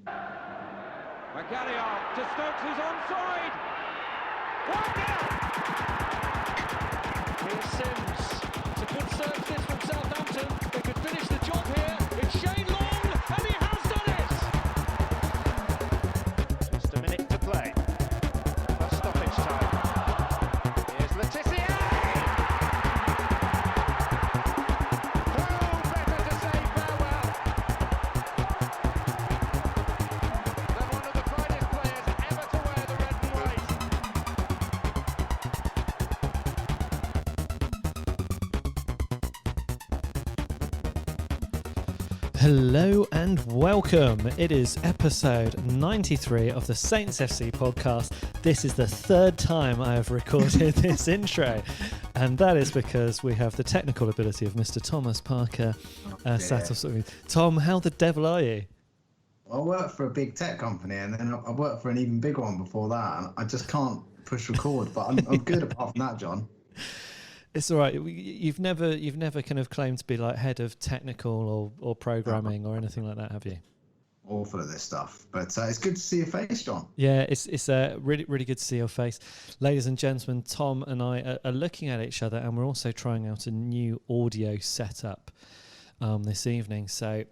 Magalhaes to Stokes, who's onside. 1-0. Here's Sims. It's a good serve this from Southampton. They could finish the job here. It's Shane Long, and he has done it. Just a minute to play. Plus stoppage time. Here's Letizia. Who better to say farewell than one of the finest players ever to wear the red and white. Hello and welcome. It is episode 93 of the Saints FC podcast. This is the third time I have recorded this intro, and that is because we have the technical ability of Mr. Thomas Parker sat off. Tom, how the devil are you? I work for a big tech company, and then I worked for an even bigger one before that, and I just can't push record. But I'm good apart from that, John. It's all right. You've never kind of claimed to be like head of technical or programming or anything like that, have you? Awful at this stuff, but it's good to see your face, John. Yeah, it's really good to see your face, ladies and gentlemen. Tom and I are looking at each other, and we're also trying out a new audio setup this evening. So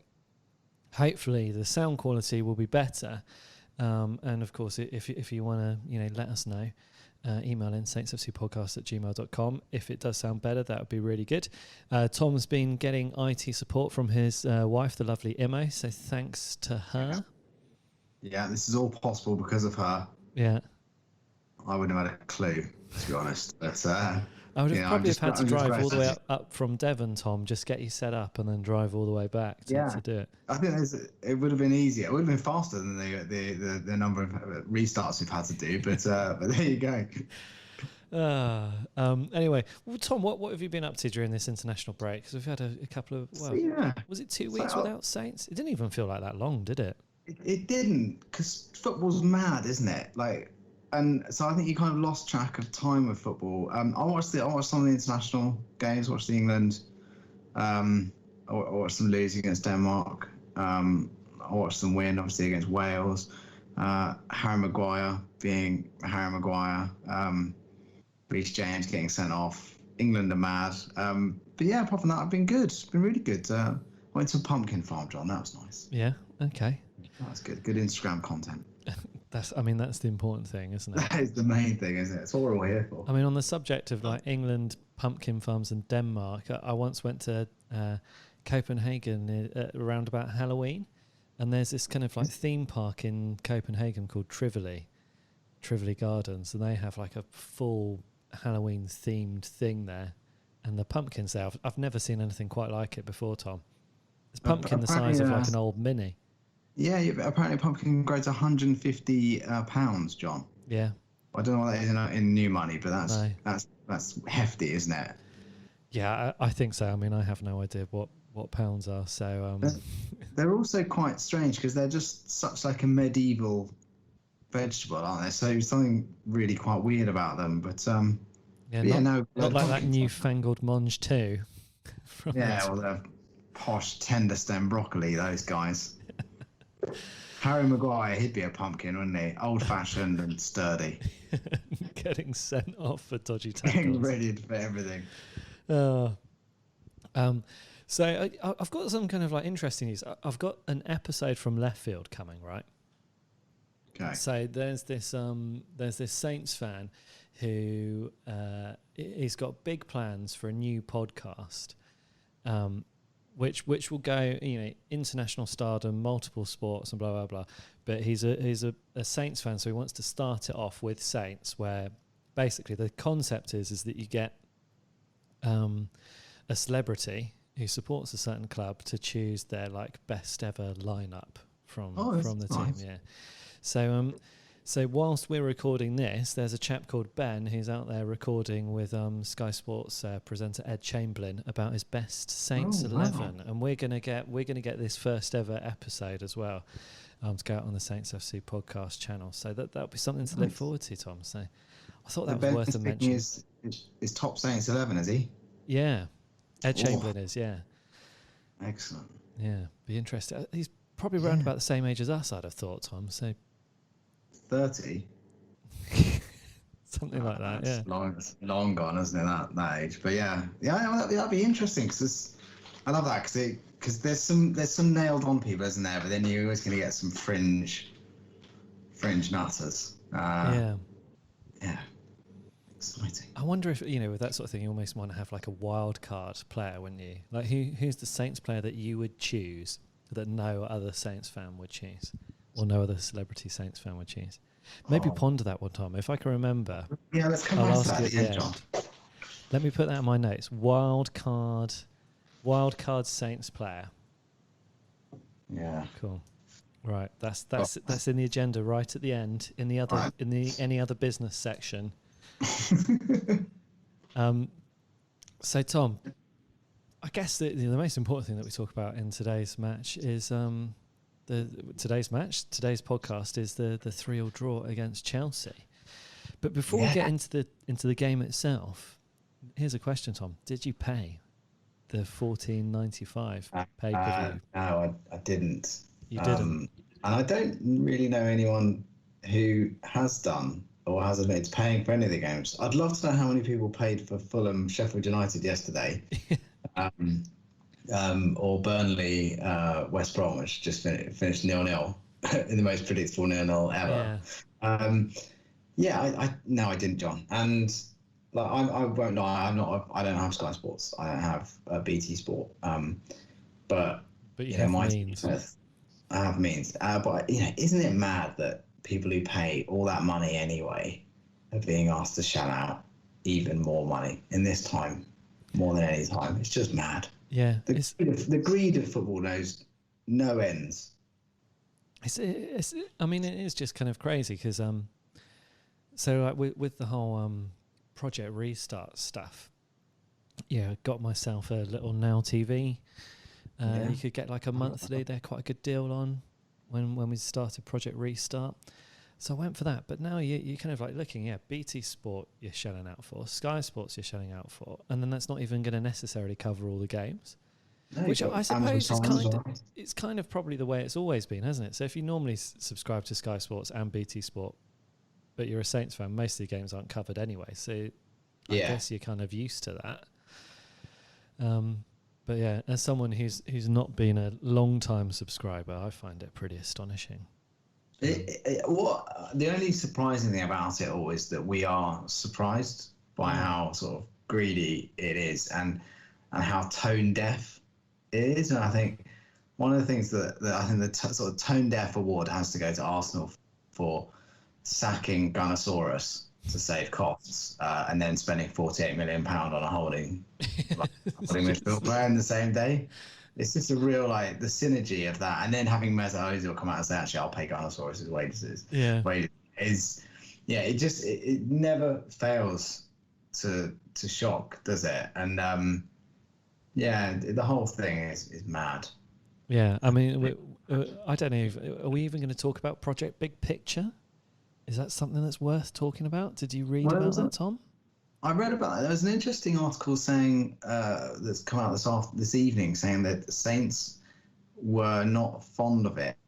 hopefully the sound quality will be better. And of course, if you want to, let us know. Email in saintsfcpodcast@gmail.com. If it does sound better, that would be really good. Tom's been getting IT support from his wife, the lovely Imo, so thanks to her. Yeah, this is all possible because of her. Yeah. I wouldn't have had a clue, to be honest. But I would have probably had to drive all the way up from Devon, Tom, just get you set up and then drive all the way back to do it. I think it would have been easier. It would have been faster than the number of restarts we've had to do. But there you go. Anyway, well, Tom, what have you been up to during this international break? Because we've had a couple of, was it 2 weeks without Saints? It didn't even feel like that long, did it? It didn't, because football's mad, isn't it? And so I think you kind of lost track of time with football. I watched some of the international games. Watched the England. I watched them lose against Denmark. I watched them win, obviously, against Wales. Harry Maguire being Harry Maguire. Reece James getting sent off. England are mad. But yeah, apart from that, I've been good. It's been really good. I went to a pumpkin farm, John. That was nice. Yeah. Okay. That's good. Good Instagram content. That's the important thing, isn't it? That is the main thing, isn't it? It's what we're all here for. I mean, on the subject of England pumpkin farms and Denmark, I once went to Copenhagen around about Halloween, and there's this kind of theme park in Copenhagen called Tivoli Gardens, and they have a full Halloween themed thing there, and the pumpkins there, I've never seen anything quite like it before, Tom. It's pumpkin the size of an old mini. Yeah, apparently a pumpkin grows to 150 pounds, John. Yeah. I don't know what that is in new money, but that's hefty, isn't it? Yeah, I think so. I mean, I have no idea what pounds are. So they're also quite strange because they're just such a medieval vegetable, aren't they? So something really quite weird about them. But not like that newfangled Monge too. Well, they're posh tender stem broccoli, those guys. Harry Maguire, he'd be a pumpkin, wouldn't he? Old-fashioned and sturdy. Getting sent off for dodgy tackles. Getting ready for everything. So I've got some kind of interesting news. I've got an episode from Left Field coming, right? Okay. So there's this Saints fan who he's got big plans for a new podcast. Which will go, international stardom, multiple sports, and blah blah blah. But he's a Saints fan, so he wants to start it off with Saints, where basically the concept is that you get a celebrity who supports a certain club to choose their best ever lineup from the team. Yeah. So whilst we're recording this, there's a chap called Ben who's out there recording with Sky Sports presenter Ed Chamberlain about his best Saints 11, and we're gonna get this first ever episode as well to go out on the Saints FC podcast channel. So that'll be something to look forward to, Tom. So I thought that was worth a mention. Is top Saints 11, is he? Yeah, Ed Chamberlain is. Yeah. Excellent. Yeah, be interesting. He's probably around about the same age as us, I'd have thought, Tom. So 30. something like that. That's Yeah. long gone, isn't it? That age. But yeah, that'd be interesting because I love that because there's some nailed on people, isn't there? But then you're always going to get some fringe nutters. Yeah. Exciting. I wonder if, with that sort of thing, you almost want to have like a wild card player, wouldn't you? Like who's the Saints player that you would choose that no other Saints fan would choose, or no other celebrity Saints fan would choose? Maybe ponder that one time. If I can remember, yeah, let's come I'll back to ask that you at the end, John. Let me put that in my notes. Wild card Saints player. Yeah. Cool. Right, that's in the agenda right at the end in the other any other business section. So Tom, I guess the most important thing that we talk about in today's match is today's podcast is the 3-3 draw against Chelsea. But before we get into the game itself, here's a question, Tom. Did you pay the $14.95 pay-per-view? No, I didn't. You didn't. And I don't really know anyone who has done or has admitted paying for any of the games. I'd love to know how many people paid for Fulham, Sheffield United yesterday, or Burnley, West Brom, which just finished 0-0 in the most predictable 0-0 ever. I didn't, John. And like I won't lie, I don't have Sky Sports. I don't have BT Sport. But you have means. I have means. But isn't it mad that people who pay all that money anyway are being asked to shell out even more money in this time, more than any time? It's just mad. Yeah. The greed of football knows no ends. I mean, it is just kind of crazy because so like with the whole Project Restart stuff, got myself a little Now TV. You could get like a monthly. They're quite a good deal on when we started Project Restart. So I went for that. But now you're kind of like looking, BT Sport you're shelling out for, Sky Sports you're shelling out for, and then that's not even going to necessarily cover all the games. No, which I suppose it's kind of probably the way it's always been, hasn't it? So if you normally subscribe to Sky Sports and BT Sport, but you're a Saints fan, most of the games aren't covered anyway. So I guess you're kind of used to that. But yeah, as someone who's not been a long-time subscriber, I find it pretty astonishing. The only surprising thing about it all is that we are surprised by how sort of greedy it is and how tone deaf it is. And I think one of the things that I think the sort of tone deaf award has to go to Arsenal for sacking Gunnosaurus to save costs, and then spending £48 million on a holding midfield player in the same day. It's just a real the synergy of that, and then having Mesut Ozil come out and say, "Actually, I'll pay Gunnosaurus' wages." It never fails to shock, does it? And the whole thing is mad. Yeah, I mean, I don't know. Are we even going to talk about Project Big Picture? Is that something that's worth talking about? Did you read about that, Tom? I read about that. There was an interesting article saying that's come out this evening saying that the Saints were not fond of it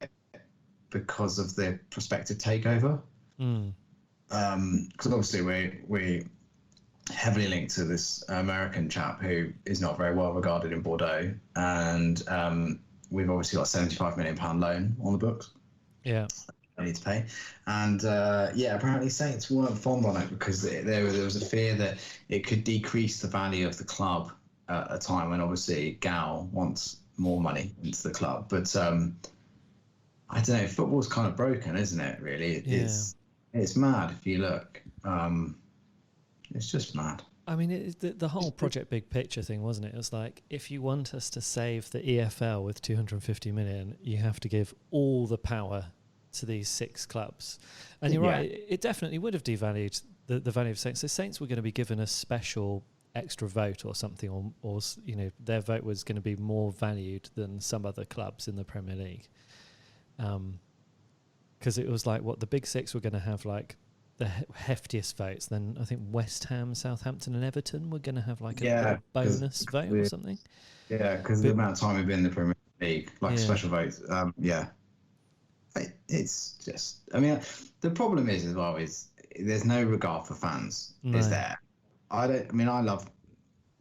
because of the prospective takeover. Because obviously we heavily linked to this American chap who is not very well regarded in Bordeaux, and we've obviously got a £75 million loan on the books. Yeah. Need to pay, and apparently Saints weren't fond on it because there was a fear that it could decrease the value of the club at a time when obviously Gal wants more money into the club. But I don't know, football's kind of broken, isn't it? Really, it's mad if you look. It's just mad. I mean, the whole Project Big Picture thing, wasn't it? It was like, if you want us to save the EFL with 250 million, you have to give all the power to these 6 clubs. And you're right, it definitely would have devalued the value of Saints. So Saints were going to be given a special extra vote or something, or their vote was going to be more valued than some other clubs in the Premier League. Because it was like, the Big 6 were going to have like the heftiest votes. Then I think West Ham, Southampton and Everton were going to have like a bonus vote or something. Yeah, because the amount of time we've been in the Premier League league, like Yeah. special votes. Yeah. It's just, I mean, the problem is as well is there's no regard for fans, is No. there? I love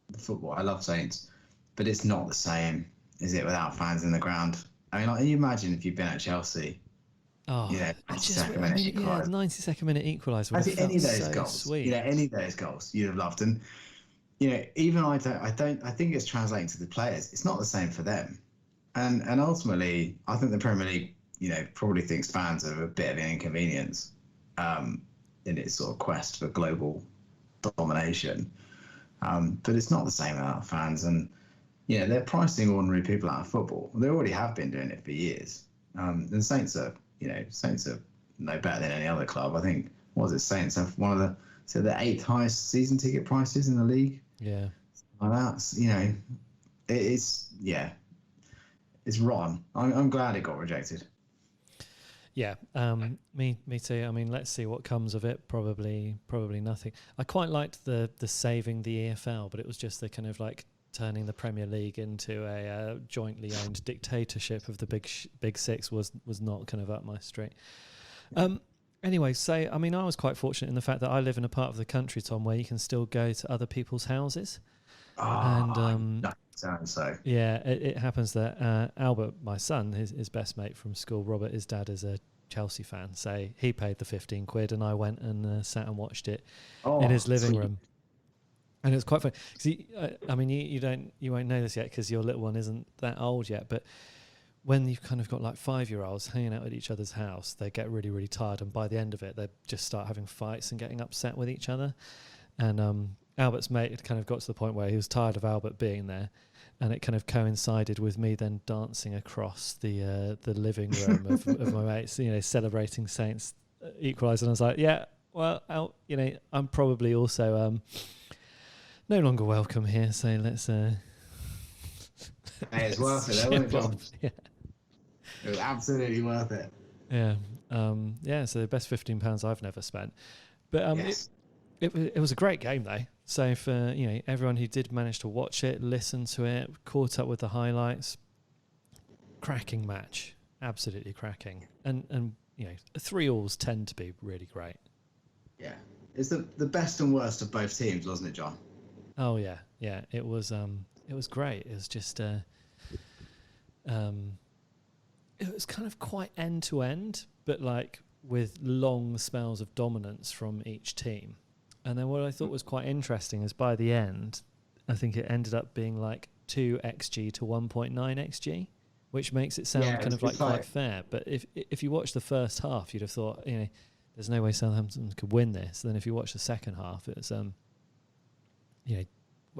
the football, I love Saints, but it's not the same, is it, without fans in the ground? I mean, like, you imagine if you've been at Chelsea, Oh, you know, I mean, yeah, 92nd minute equaliser would have any felt of those so goals, sweet. you know, any of those goals you'd have loved. And, you know, even I think it's translating to the players. It's not the same for them. And ultimately, I think the Premier League, you know, probably thinks fans are a bit of an inconvenience in its sort of quest for global domination. But it's not the same without fans. And, you know, they're pricing ordinary people out of football. They already have been doing it for years. The Saints are no better than any other club. I think, Saints have one of the 8th highest season ticket prices in the league. Yeah. Like that's, you know, it's rotten. I'm glad it got rejected. Yeah, me too. I mean, let's see what comes of it. Probably nothing. I quite liked the saving the EFL, but it was just the kind of like turning the Premier League into a jointly owned dictatorship of the big six was not kind of up my street. Anyway, so I mean, I was quite fortunate in the fact that I live in a part of the country, Tom, where you can still go to other people's houses. That sounds so. Yeah, it happens that Albert, my son, his best mate from school, Robert, his dad is a Chelsea fan, so he paid the £15 and I went and sat and watched it in his living room. And it was quite fun. I mean, you won't know this yet because your little one isn't that old yet, but when you've kind of got like 5-year-olds hanging out at each other's house, they get really, really tired, and by the end of it, they just start having fights and getting upset with each other. And Albert's mate had kind of got to the point where he was tired of Albert being there, and it kind of coincided with me then dancing across the living room of my mates, you know, celebrating Saints equalising. And I was like, yeah, well, you know, I'm probably also no longer welcome here, so let's. Hey, it's worth it, though, wasn't it, John? Yeah. It was absolutely worth it. Yeah, yeah. So the best £15 I've never spent, but Yes. It was a great game though. So for, you know, everyone who did manage to watch it, listen to it, caught up with the highlights, cracking match, absolutely cracking. And you know, 3-alls tend to be really great. Yeah, it's the best and worst of both teams, wasn't it, John? Oh yeah, yeah. It was great. It was just it was kind of quite end to end, but like with long spells of dominance from each team. And then what I thought was quite interesting is by the end, I think it ended up being like 2xg to 1.9 xg, which makes it sound kind of like quite fair. But if you watch the first half, you'd have thought, you know, there's no way Southampton could win this. Then if you watch the second half, it's you know,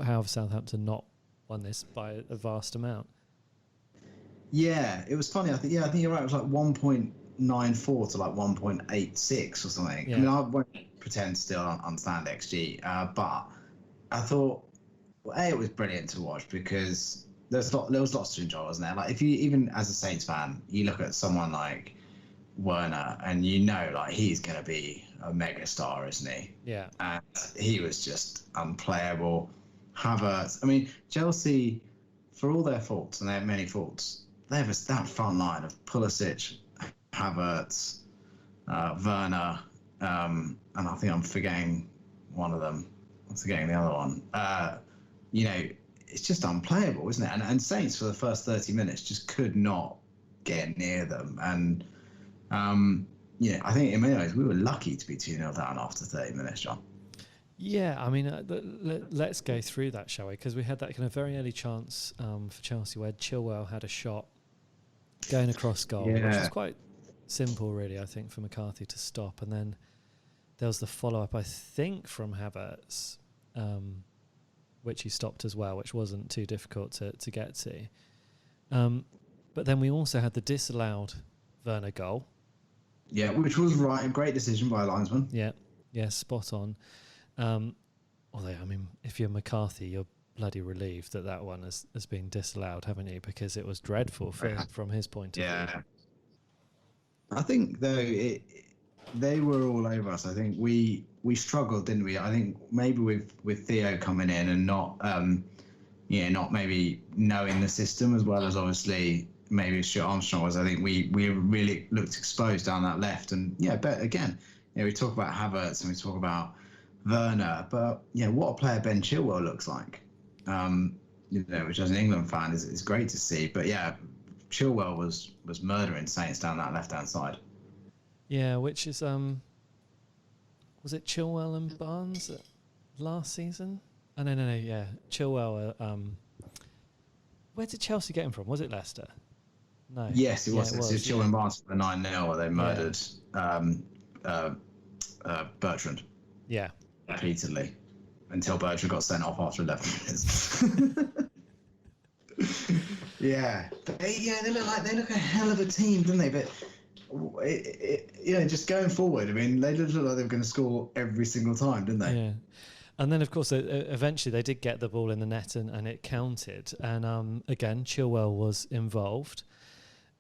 how have Southampton not won this by a vast amount? Yeah, it was funny. I think you're right. It was like 1.94 to like 1.86 or something. Yeah. I mean, I won't pretend to still understand XG, but I thought, well, it was brilliant to watch because there was lots to enjoy, wasn't there? Like, if you, even as a Saints fan, you look at someone like Werner and you know, like, he's going to be a mega star, isn't he? Yeah. And he was just unplayable. Havertz, I mean, Chelsea, for all their faults, and they have many faults, they have that front line of Pulisic, Havertz, Werner, and I think I'm forgetting one of them. I'm forgetting the other one. You know, it's just unplayable, isn't it? And Saints, for the first 30 minutes, just could not get near them. And, yeah, I think in many ways we were lucky to be 2-0 down after 30 minutes, John. Yeah, I mean, let's go through that, shall we? Because we had that kind of very early chance for Chelsea where Chilwell had a shot going across goal, which was quite simple, really, I think, for McCarthy to stop. And then there was the follow-up, I think, from Havertz, which he stopped as well, which wasn't too difficult to get to. But then we also had the disallowed Werner goal. Yeah, which was right, a great decision by a linesman. Yeah, spot on. Although, I mean, if you're McCarthy, you're bloody relieved that one has been disallowed, haven't you? Because it was dreadful from his point of view. Yeah. I think, though, they were all over us. I think we struggled, didn't we? I think maybe with Theo coming in and not not maybe knowing the system as well as obviously maybe Stuart Armstrong was. I think we really looked exposed down that left. And but again, we talk about Havertz and we talk about Werner, but what a player Ben Chilwell looks like. Which as an England fan is great to see. But Chilwell was murdering Saints down that left-hand side. Yeah, which is was it Chilwell and Barnes last season? Oh, no, Chilwell. Where did Chelsea get him from? Was it Leicester? No. Yes, it was. It's Chilwell and Barnes for the 9-0 where they murdered Bertrand. Yeah. Repeatedly, until Bertrand got sent off after 11 minutes. They look a hell of a team, don't they? But just going forward, I mean, they looked like they were going to score every single time, didn't they? Yeah. And then, of course, eventually they did get the ball in the net and it counted. And again, Chilwell was involved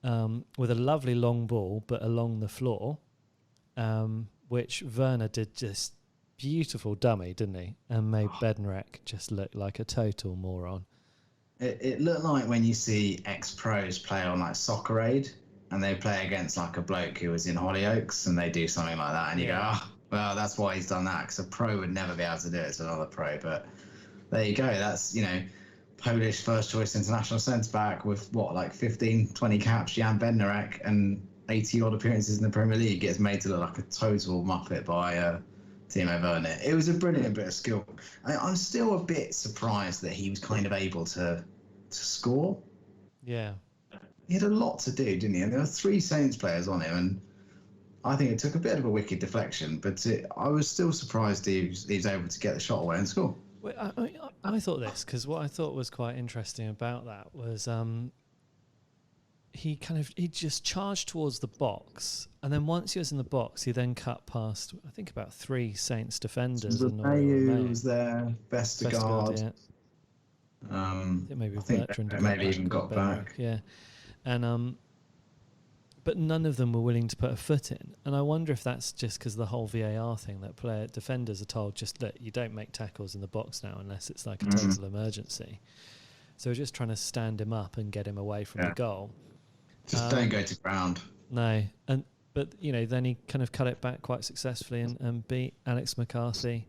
with a lovely long ball, but along the floor, which Werner did just beautiful dummy, didn't he? And made Bednarek just look like a total moron. It looked like when you see ex-pros play on like Soccer Aid and they play against like a bloke who was in Hollyoaks and they do something like that and you go, well, that's why he's done that, because a pro would never be able to do it to another pro. But there you go. That's, Polish first choice international centre-back with, 15, 20 caps, Jan Bednarek, and 80-odd appearances in the Premier League, gets made to look like a total muppet by Timo Werner. It was a brilliant bit of skill. I'm still a bit surprised that he was kind of able to score. Yeah. He had a lot to do, didn't he? And there were 3 Saints players on him, and I think it took a bit of a wicked deflection, but I was still surprised he was able to get the shot away and score. Well, I thought this, because what I thought was quite interesting about that was he just charged towards the box, and then once he was in the box, he then cut past, I think, about 3 Saints defenders. Mayu was there, Vestergaard. Maybe Bertrand maybe even got back. Yeah, and but none of them were willing to put a foot in. And I wonder if that's just because the whole VAR thing, that defenders are told, just look, you don't make tackles in the box now unless it's like a total emergency. So we're just trying to stand him up and get him away from the goal. Just don't go to ground. No. But then he kind of cut it back quite successfully and beat Alex McCarthy.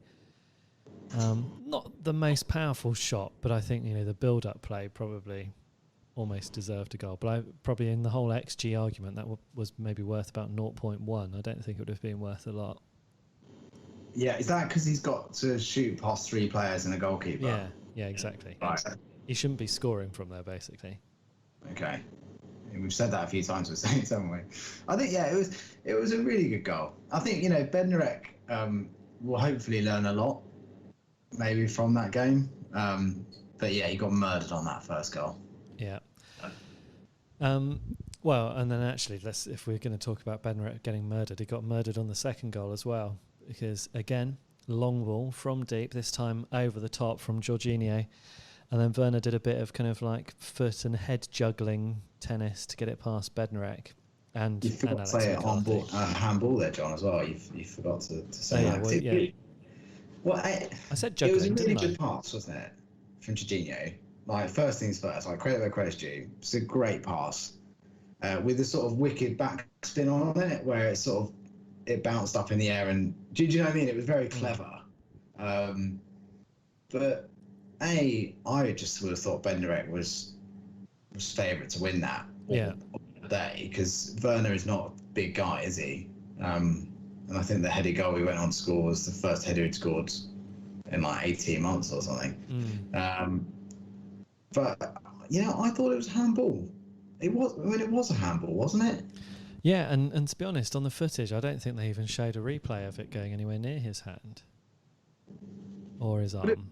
Not the most powerful shot, but I think, the build-up play probably almost deserved a goal. But probably in the whole XG argument, that was maybe worth about 0.1. I don't think it would have been worth a lot. Yeah, is that because he's got to shoot past 3 players and a goalkeeper? Yeah, exactly. Right. He shouldn't be scoring from there, basically. Okay. We've said that a few times with Saints, haven't we? I think, it was a really good goal. I think, Bednarek will hopefully learn a lot, maybe from that game. But he got murdered on that first goal. Yeah. Well, and then actually, if we're going to talk about Bednarek getting murdered, he got murdered on the second goal as well. Because, again, long ball from deep, this time over the top from Jorginho. And then Werner did a bit of kind of like foot and head juggling tennis to get it past Bednarek. And you forgot to say handball there, John, as well. You forgot to say that. I said juggling. It was a really good pass, wasn't it, from Jorginho? Like, first things first, credit where credit's due. It's a great pass with a sort of wicked backspin on it, where it bounced up in the air. And do you know what I mean? It was very clever. But I just would have thought Bednarek was favourite to win that day, because Werner is not a big guy, is he? And I think the headed goal we went on to score was the first header he'd scored in like 18 months or something. But I thought it was handball. It was a handball, wasn't it? Yeah, and to be honest, on the footage, I don't think they even showed a replay of it going anywhere near his hand or his arm.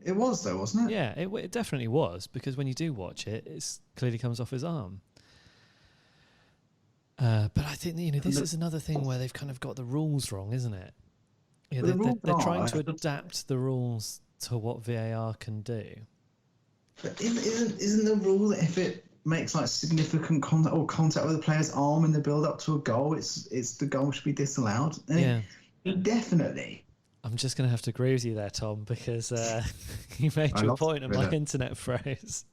It was though, wasn't it? Yeah, it definitely was, because when you do watch it, it clearly comes off his arm. But I think this is another thing where they've kind of got the rules wrong, isn't it? Yeah, they're trying to adapt the rules to what VAR can do. But isn't the rule that if it makes like significant contact with the player's arm in the build up to a goal, it's the goal should be disallowed? And it definitely I'm just going to have to agree with you there, Tom, because you made your point and my internet froze.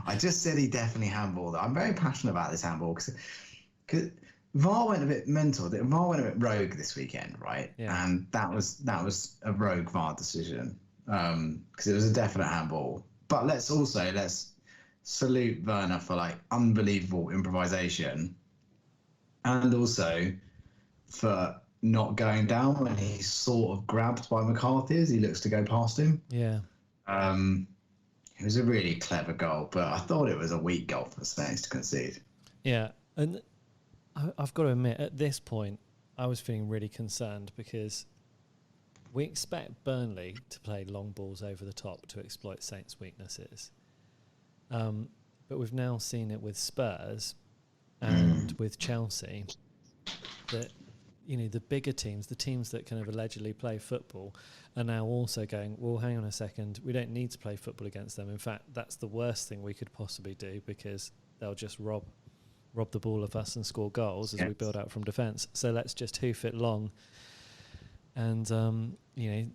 I just said he definitely handballed. I'm very passionate about this handball because VAR went a bit mental. VAR went a bit rogue this weekend, right? Yeah. And that was a rogue VAR decision because it was a definite handball. But let's salute Werner for like unbelievable improvisation, and also for not going down when he's sort of grabbed by McCarthy as he looks to go past him. Yeah. It was a really clever goal, but I thought it was a weak goal for Saints to concede. Yeah, and I've got to admit, at this point, I was feeling really concerned because we expect Burnley to play long balls over the top to exploit Saints' weaknesses. But we've now seen it with Spurs and with Chelsea that, you know, the bigger teams, the teams that kind of allegedly play football, are now also going, well, hang on a second, we don't need to play football against them. In fact, that's the worst thing we could possibly do because they'll just rob the ball of us and score goals as we build out from defence. So let's just hoof it long and, you know,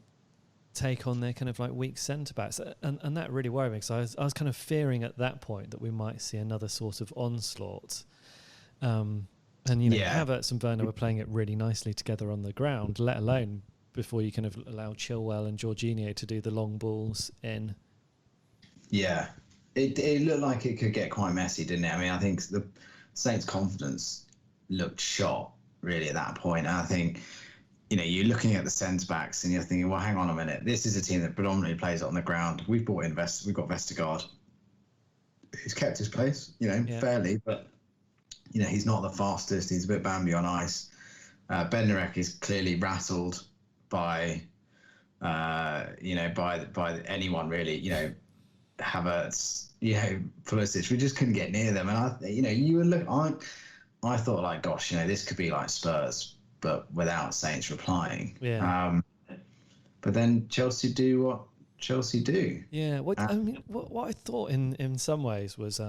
take on their kind of like weak centre-backs. And that really worried me because I was kind of fearing at that point that we might see another sort of onslaught. And, you know, Havertz and Werner were playing it really nicely together on the ground, let alone before you kind of allow Chilwell and Jorginho to do the long balls in. Yeah. It looked like it could get quite messy, didn't it? I mean, I think the Saints' confidence looked shot, really, at that point. And I think, you know, you're looking at the centre-backs and you're thinking, well, hang on a minute. This is a team that predominantly plays on the ground. We've got Vestergaard, who's kept his place, you know, fairly, but... You know, he's not the fastest. He's a bit Bambi on ice. Bednarek is clearly rattled by, you know, by anyone really. You know, Havertz, you know, Pulisic. We just couldn't get near them. And I thought like, gosh, you know, this could be like Spurs, but without Saints replying. Yeah. But then Chelsea do what Chelsea do. Yeah. I mean, what I thought in some ways was.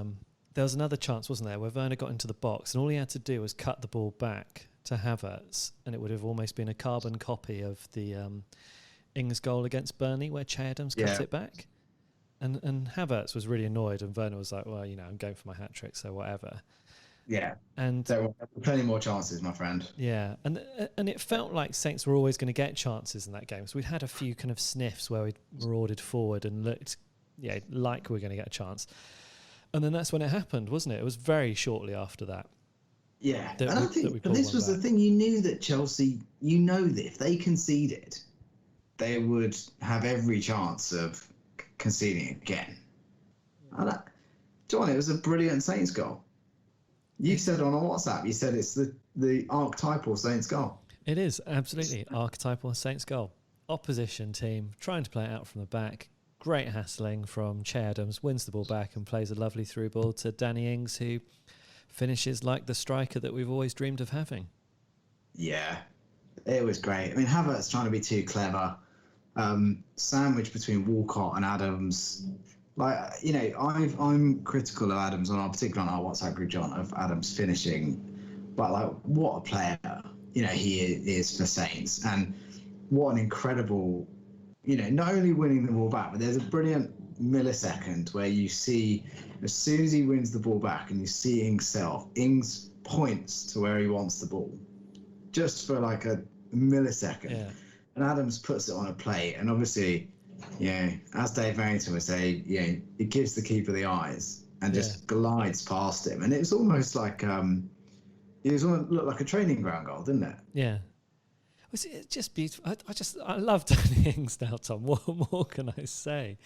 There was another chance, wasn't there, where Werner got into the box and all he had to do was cut the ball back to Havertz and it would have almost been a carbon copy of the Ings goal against Burnley where Che Adams cut it back. And Havertz was really annoyed and Werner was like, well, you know, I'm going for my hat-trick, so whatever. Yeah. And there were plenty more chances, my friend. Yeah. And it felt like Saints were always going to get chances in that game. So we'd had a few kind of sniffs where we marauded forward and looked like we were going to get a chance. And then that's when it happened, wasn't it? It was very shortly after that. Yeah, and I think this was the thing. You knew that Chelsea, you know that if they conceded, they would have every chance of conceding again. And John, it was a brilliant Saints goal. You said on WhatsApp, you said it's the archetypal Saints goal. It is, absolutely. Archetypal Saints goal. Opposition team trying to play it out from the back. Great hassling from Che Adams, wins the ball back and plays a lovely through ball to Danny Ings, who finishes like the striker that we've always dreamed of having. Yeah, it was great. I mean, Havertz trying to be too clever. Sandwich between Wolcott and Adams. Like, you know, I'm critical of Adams, particularly on our WhatsApp group, John, of Adams finishing. But, like, what a player, you know, he is for Saints. And what an incredible... You know, not only winning the ball back, but there's a brilliant millisecond where you see, as soon as he wins the ball back and you see Ings points to where he wants the ball, just for like a millisecond. Yeah. And Adams puts it on a plate. And obviously, you know, as Dave Merrington would say, you know, it gives the keeper the eyes and just glides past him. And it was almost like, it looked like a training ground goal, didn't it? Yeah. It's just beautiful. I love Danny Ings now, Tom. What more can I say?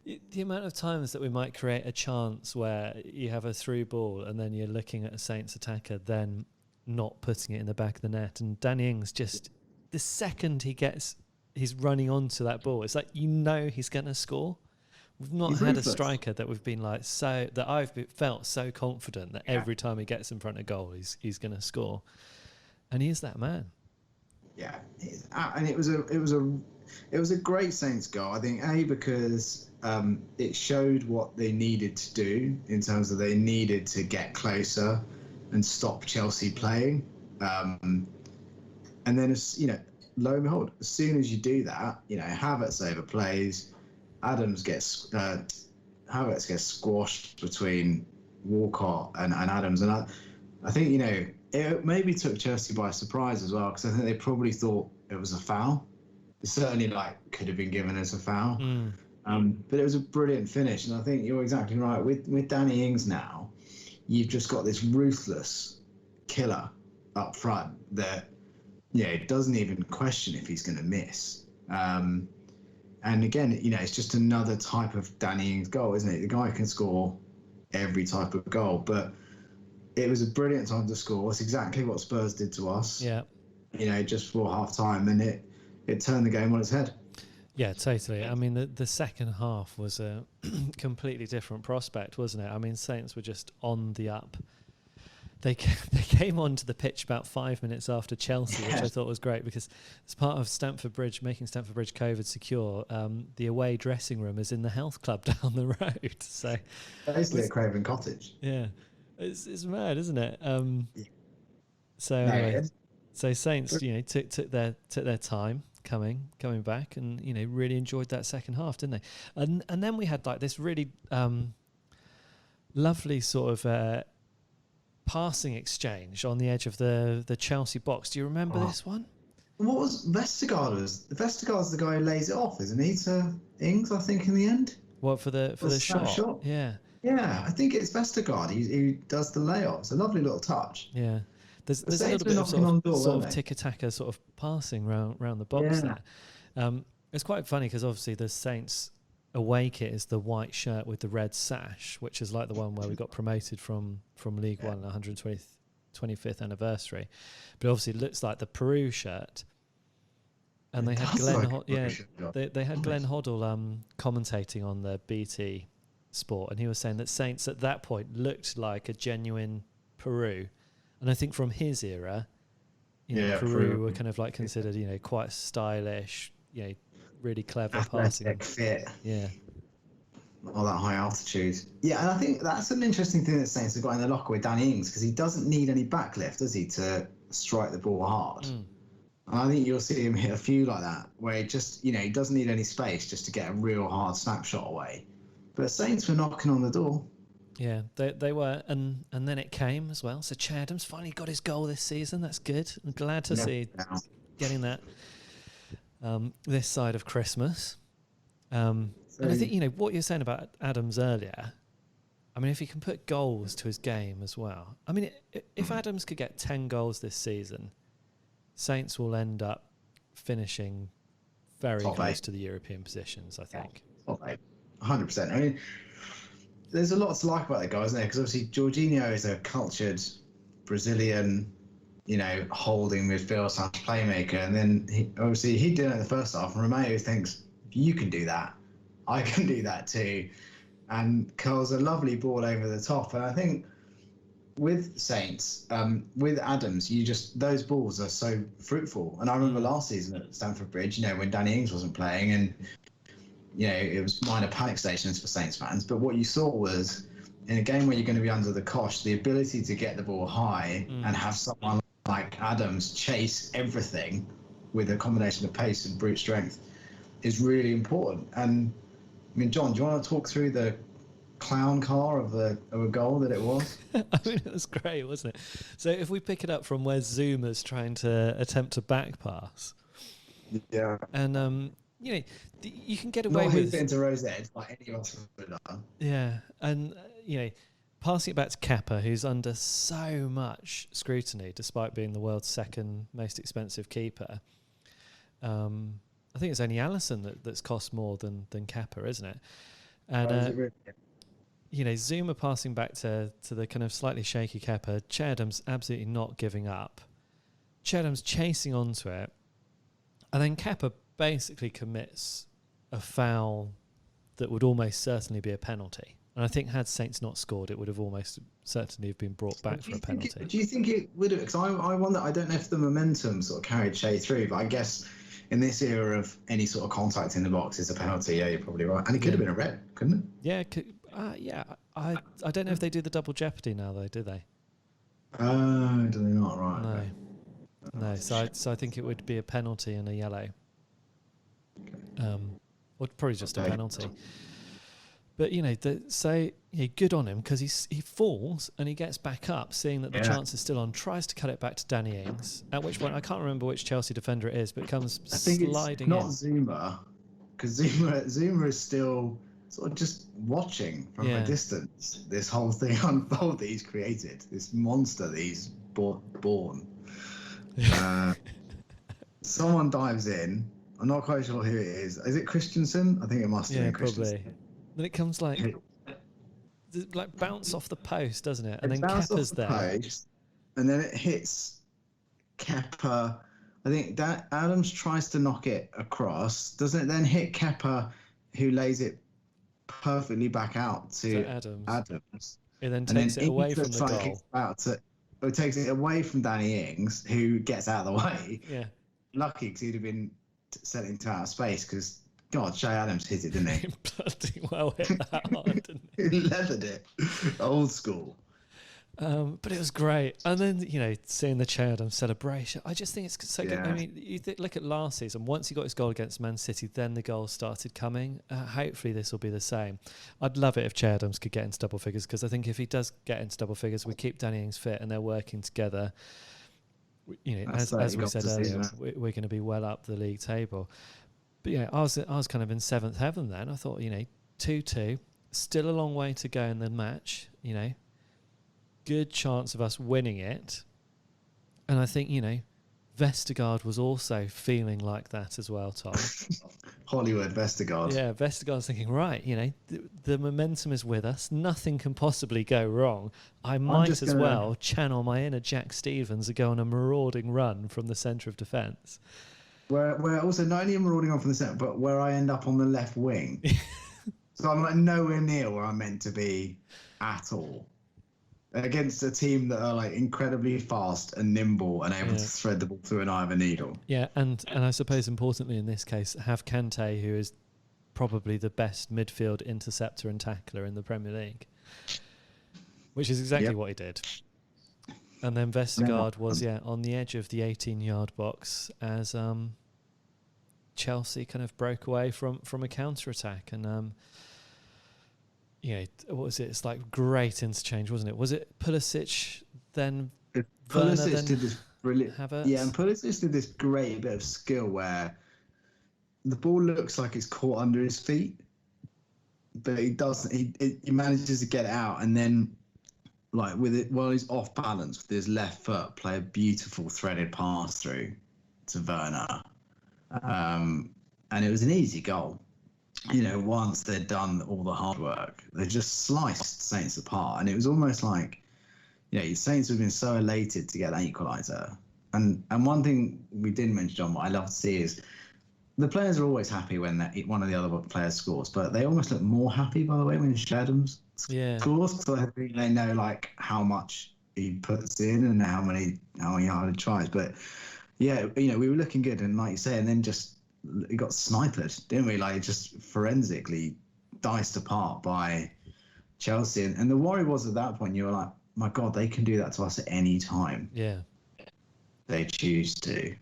The amount of times that we might create a chance where you have a through ball and then you're looking at a Saints attacker then not putting it in the back of the net. And Danny Ings just, the second he's running onto that ball, it's like, you know, he's going to score. We've not had a striker that we've been like that I've felt so confident that every time he gets in front of goal, he's going to score. And he is that man. Yeah, and it was a great Saints goal. I think because it showed what they needed to do in terms of they needed to get closer and stop Chelsea playing. And then, you know, lo and behold, as soon as you do that, Havertz overplays, Havertz gets squashed between Wolcott and Adams, and I think it maybe took Chelsea by surprise as well, because I think they probably thought it was a foul. It certainly could have been given as a foul, but it was a brilliant finish, and I think you're exactly right. With Danny Ings now, you've just got this ruthless killer up front that doesn't even question if he's going to miss. And again, it's just another type of Danny Ings goal, isn't it? The guy can score every type of goal, but it was a brilliant time to score. It's exactly what Spurs did to us. Yeah. Just for half time, and it turned the game on its head. Yeah, totally. I mean, the second half was a completely different prospect, wasn't it? I mean, Saints were just on the up. They came onto the pitch about 5 minutes after Chelsea, which I thought was great, because as part of making Stamford Bridge COVID secure, the away dressing room is in the health club down the road. So basically a Craven Cottage. Yeah, it's mad, isn't it? No, so Saints, took their time coming back, and really enjoyed that second half, didn't they? And then we had this really lovely sort of passing exchange on the edge of the Chelsea box. Do you remember this one? What was Vestergaard's? Vestergaard's the guy who lays it off, isn't he, to Ings, I think, in the end? What, for the shot? Yeah. Yeah, I think it's Vestergaard who does the layoff. It's a lovely little touch. Yeah. There's a little bit of sort of tiki-taka sort of passing round the box there. It's quite funny because obviously the Saints away kit is the white shirt with the red sash, which is like the one where we got promoted from League One, 125th anniversary. But obviously it looks like the Peru shirt. And they had Glenn Hoddle commentating on the BT Sport, and he was saying that Saints at that point looked like a genuine Peru. And I think from his era, Peru were kind of considered, quite stylish, really clever passing. Fit. Yeah. All that high altitude. Yeah, and I think that's an interesting thing that Saints have got in the locker with Danny Ings, because he doesn't need any backlift, does he, to strike the ball hard. And I think you'll see him hit a few like that, where he just, he doesn't need any space just to get a real hard snapshot away. But Saints were knocking on the door. Yeah, they were, and then it came as well. So Che Adams finally got his goal this season. That's good. I'm glad to see getting that this side of Christmas. And I think, what you're saying about Adams earlier, I mean, if he can put goals to his game as well. I mean, if Adams could get 10 goals this season, Saints will end up finishing very close to the European positions, I think. 100%. I mean, there's a lot to like about the guy, isn't there? Because obviously Jorginho is a cultured Brazilian, holding midfield / playmaker, and then he did it in the first half, and Romeo thinks, if you can do that, I can do that too, and curls a lovely ball over the top. And I think with Saints, with Adams, those balls are so fruitful. And I remember last season at Stamford Bridge, when Danny Ings wasn't playing, and it was minor panic stations for Saints fans. But what you saw was, in a game where you're going to be under the cosh, the ability to get the ball high and have someone like Adams chase everything with a combination of pace and brute strength is really important. And I mean, John, do you want to talk through the clown car of a goal that it was? I mean, it was great, wasn't it? So if we pick it up from where Zuma's trying to attempt a back pass. Yeah. And, you can get away with... Not into Rosette, like any else would have done. Yeah, and, passing it back to Kepa, who's under so much scrutiny, despite being the world's second most expensive keeper. I think it's only Alisson that's cost more than Kepa, isn't it? And, Zuma passing back to the kind of slightly shaky Kepa, Che Adams absolutely not giving up. Che Adams chasing onto it, and then Kepa basically commits a foul that would almost certainly be a penalty. And I think had Saints not scored, it would have almost certainly been brought back for a penalty. Do you think it would have? Because I wonder, I don't know if the momentum sort of carried Che through, but I guess in this era of any sort of contact in the box is a penalty. Yeah, you're probably right. And it could have been a red, couldn't it? Yeah, I don't know if they do the double jeopardy now, though, do they? Do they not? Right. No. Okay. No, so I think it would be a penalty and a yellow. Or probably just a penalty. But good on him, because he falls and he gets back up, seeing that the chance is still on, tries to cut it back to Danny Ings. At which point, I can't remember which Chelsea defender it is, but comes sliding in. Not Zuma, because Zuma is still sort of just watching from a distance this whole thing unfold that he's created, this monster that he's born. Someone dives in. I'm not quite sure who it is. Is it Christensen? I think it must have been Christensen. Probably. Then it comes like bounce off the post, doesn't it? And then Kepa's there. Post, and then it hits Kepa. I think that Adams tries to knock it across. Doesn't it then hit Kepa, who lays it perfectly back out to Adams. It then takes it away from the goal. It takes it away from Danny Ings, who gets out of the way. Yeah. Lucky, because he'd have been sent into outer space, because God, Shay Adams hit it, didn't he? Bloody well hit that hard, didn't he? He leathered it. Old school. But it was great. And then, seeing the Che Adams celebration, I just think it's so good. I mean, you look at last season, once he got his goal against Man City, then the goals started coming. Hopefully this will be the same. I'd love it if Che Adams could get into double figures, because I think if he does get into double figures, we keep Danny Ings fit and they're working together. As we said earlier, we're going to be well up the league table. But I was kind of in seventh heaven then. I thought, 2-2, still a long way to go in the match, good chance of us winning it. And I think, Vestergaard was also feeling like that as well, Tom. Hollywood Vestergaard. Yeah, Vestergaard's thinking, right, the momentum is with us. Nothing can possibly go wrong. I might as well channel my inner Jack Stevens and go on a marauding run from the centre of defence. Where also not only marauding on from the centre, but where I end up on the left wing. So I'm like nowhere near where I'm meant to be at all. Against a team that are like incredibly fast and nimble and able to thread the ball through an eye of a needle. Yeah, and I suppose importantly in this case, have Kante, who is probably the best midfield interceptor and tackler in the Premier League, which is exactly what he did. And then Vestergaard was on the edge of the 18-yard box as Chelsea kind of broke away from a counter-attack. And what was it? It's like great interchange, wasn't it? Was it Pulisic then? Pulisic did this brilliant. Havertz? Yeah, and Pulisic did this great bit of skill where the ball looks like it's caught under his feet, but he doesn't. He manages to get it out, and then like with it while he's off balance with his left foot, play a beautiful threaded pass through to Werner, and it was an easy goal. Once they'd done all the hard work, they just sliced Saints apart. And it was almost like, Saints have been so elated to get that equaliser. And one thing we didn't mention, John, what I love to see is the players are always happy when one of the other players scores, but they almost look more happy, by the way, when Adams scores. So I think they know, like, how much he puts in and how many hard he tries. But, we were looking good. And like you say, and then just, it got sniped, didn't we? Like, just forensically diced apart by Chelsea. And the worry was at that point, you were like, my God, they can do that to us at any time. Yeah. They choose to.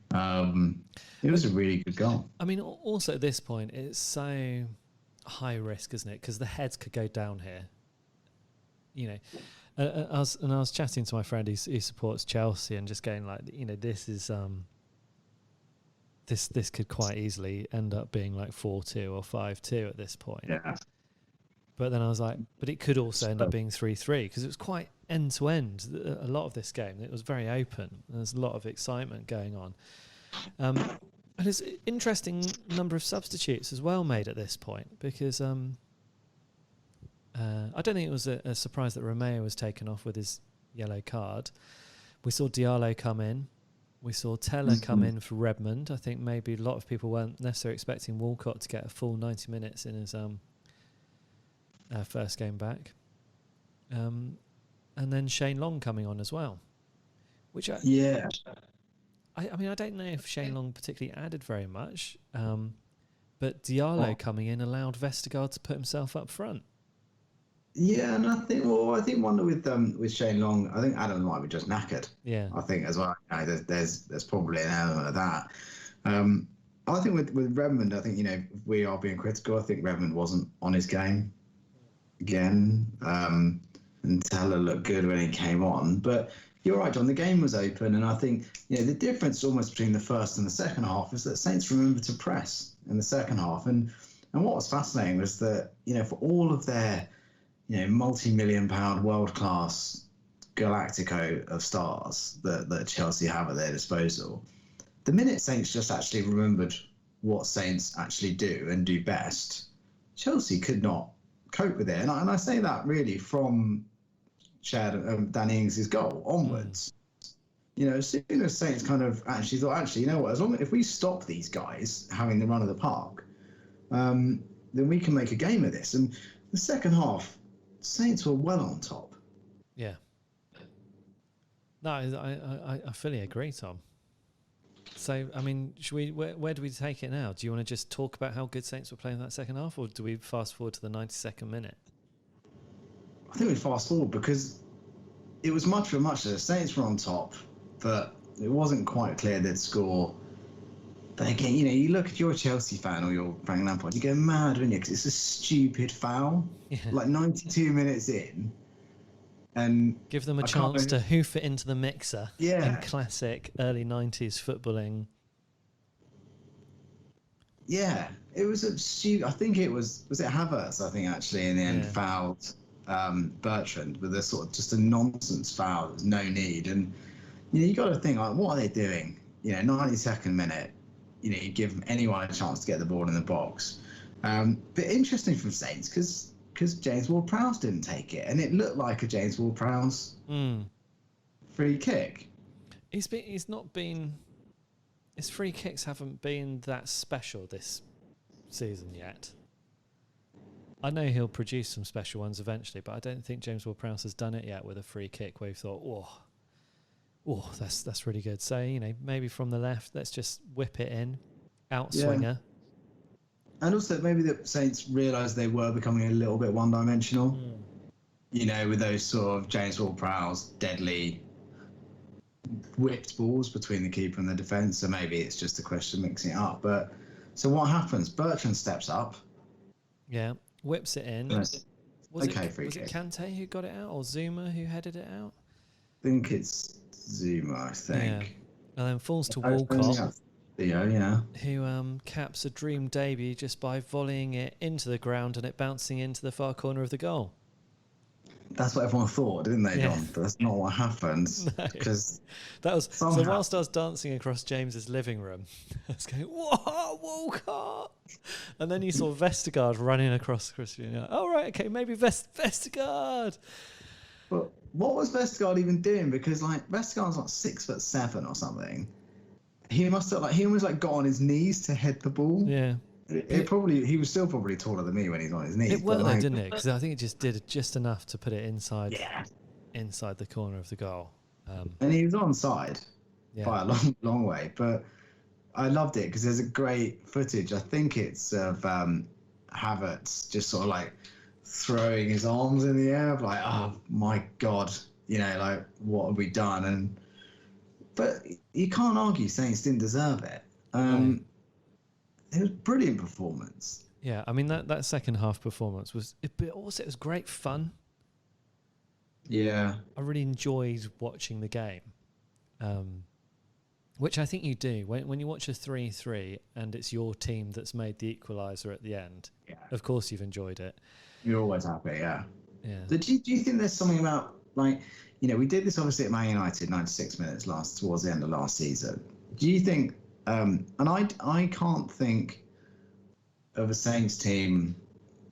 It was a really good goal. I mean, also at this point, it's so high risk, isn't it? Because the heads could go down here. I was chatting to my friend who supports Chelsea and just going like, this is... This could quite easily end up being like 4-2 or 5-2 at this point. Yeah. But then I was like, but it could also end up being 3-3 because it was quite end-to-end. A lot of this game, it was very open. There's a lot of excitement going on. And it's an interesting number of substitutes as well made at this point because I don't think it was a surprise that Romeo was taken off with his yellow card. We saw Diallo come in. We saw Teller come in for Redmond. I think maybe a lot of people weren't necessarily expecting Wolcott to get a full 90 minutes in his first game back. And then Shane Long coming on as well. Which I mean, I don't know if Shane Long particularly added very much, but Diallo coming in allowed Vestergaard to put himself up front. Yeah, and I think one with Shane Long, I think Adam might be just knackered. Yeah. I think as well. You know, there's probably an element of that. I think with Redmond, I think if we are being critical. I think Redmond wasn't on his game again. And Teller looked good when he came on, but you're right, John. The game was open, and I think the difference almost between the first and the second half is that Saints remembered to press in the second half, and what was fascinating was that for all of their multi-million-pound world-class Galactico of stars that Chelsea have at their disposal, the minute Saints just actually remembered what Saints actually do and do best, Chelsea could not cope with it, and I say that really from Danny Ings' goal onwards. As soon as Saints kind of actually thought, as long as if we stop these guys having the run of the park, then we can make a game of this. And the second half, Saints were well on top. Yeah. No, I fully agree, Tom. So, I mean, should we? Where do we take it now? Do you want to just talk about how good Saints were playing that second half, or do we fast forward to the 92nd minute? I think we fast forward because it was much the Saints were on top, but it wasn't quite clear they'd score. But again, you look at your Chelsea fan or your Frank Lampard, you go mad, don't you? Because it's a stupid foul, like 92 minutes in, and give them a chance to hoof it into the mixer. Yeah, in classic early 90s footballing. Yeah, it was a stupid. I think it was it Havertz? I think actually in the end fouled Bertrand with a sort of just a nonsense foul. There's no need, and you got to think like, what are they doing? 92nd minute. You give anyone a chance to get the ball in the box. But interesting from Saints because James Ward-Prowse didn't take it, and it looked like a James Ward-Prowse free kick. He's not been. His free kicks haven't been that special this season yet. I know he'll produce some special ones eventually, but I don't think James Ward-Prowse has done it yet with a free kick where you thought, oh, that's really good. So, maybe from the left, let's just whip it in, outswinger. Yeah. And also maybe the Saints realised they were becoming a little bit one-dimensional. With those sort of James Ward-Prowse deadly whipped balls between the keeper and the defence, so maybe it's just a question of mixing it up. But so what happens? Bertrand steps up. Yeah, whips it in. Was it Kante who got it out, or Zuma who headed it out? I think it's Zuma, I think. Yeah. And then falls to Wolcott, Theo, who caps a dream debut just by volleying it into the ground and it bouncing into the far corner of the goal. That's what everyone thought, didn't they, John? But that's not what happened. Because that was so. Whilst I was dancing across James's living room, I was going, "Whoa, Wolcott!" And then you saw Vestergaard running across the Christian. Oh right, okay, maybe Vestergaard. But what was Vestergaard even doing? Because Vestergaard's 6'7" or something. He must have he almost got on his knees to head the ball. Yeah. He was still probably taller than me when he's on his knees. It worked though, didn't it? Because I think it just did just enough to put it inside the corner of the goal. And he was onside by a long way. But I loved it because there's a great footage. I think it's of Havertz just sort of throwing his arms in the air, oh my God, what have we done? But you can't argue Saints didn't deserve it. It was a brilliant performance. Yeah, I mean that second half performance was, but also it was great fun. Yeah, I really enjoyed watching the game, which I think you do when you watch a 3-3 and it's your team that's made the equaliser at the end. Yeah. Of course, you've enjoyed it. You're always happy, yeah. Yeah. So do you think there's something about we did this obviously at Man United 96 minutes towards the end of last season. Do you think? And I can't think of a Saints team,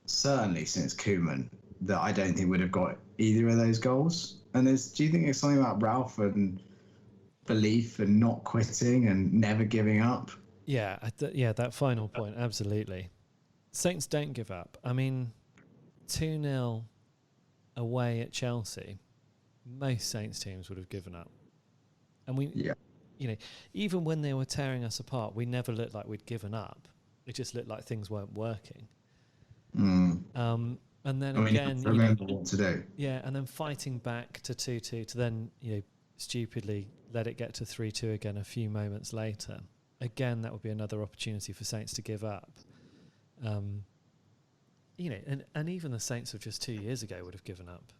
certainly since Koeman, that I don't think would have got either of those goals. And do you think there's something about Ralph and belief and not quitting and never giving up? Yeah, that final point, absolutely. Saints don't give up. I mean, 2-0 away at Chelsea, most Saints teams would have given up. And even when they were tearing us apart, we never looked like we'd given up. It just looked like things weren't working. And then you again, have to remember what to do. Yeah, and then fighting back to 2-2 to then, stupidly let it get to 3-2 again a few moments later. Again, that would be another opportunity for Saints to give up. And even the Saints of just 2 years ago would have given up.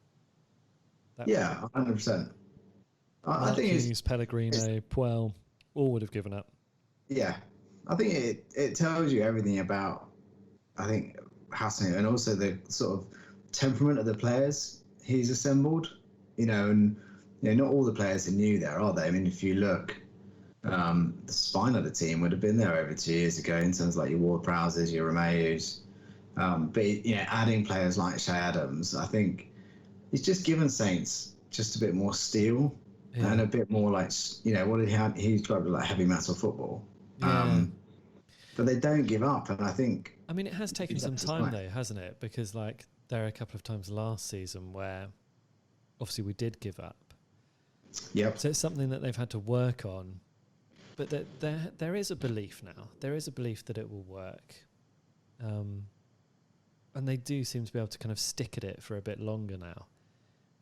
100%. I think Hughes, Pellegrino, Puel, all would have given up. Yeah, I think it tells you everything about, I think, Hassan, and also the sort of temperament of the players he's assembled. And not all the players are new there, are they? I mean, if you look, the spine of the team would have been there over 2 years ago in terms of like your Ward-Prowsers, your Romeos. But adding players like Shea Adams, I think he's just given Saints just a bit more steel and a bit more like, what did he have? He described it like heavy metal football. Yeah. But they don't give up, and I think... I mean, it has taken some time though, hasn't it? Because like there are a couple of times last season where obviously we did give up. Yep. So it's something that they've had to work on. But there is a belief now. There is a belief that it will work. And they do seem to be able to kind of stick at it for a bit longer now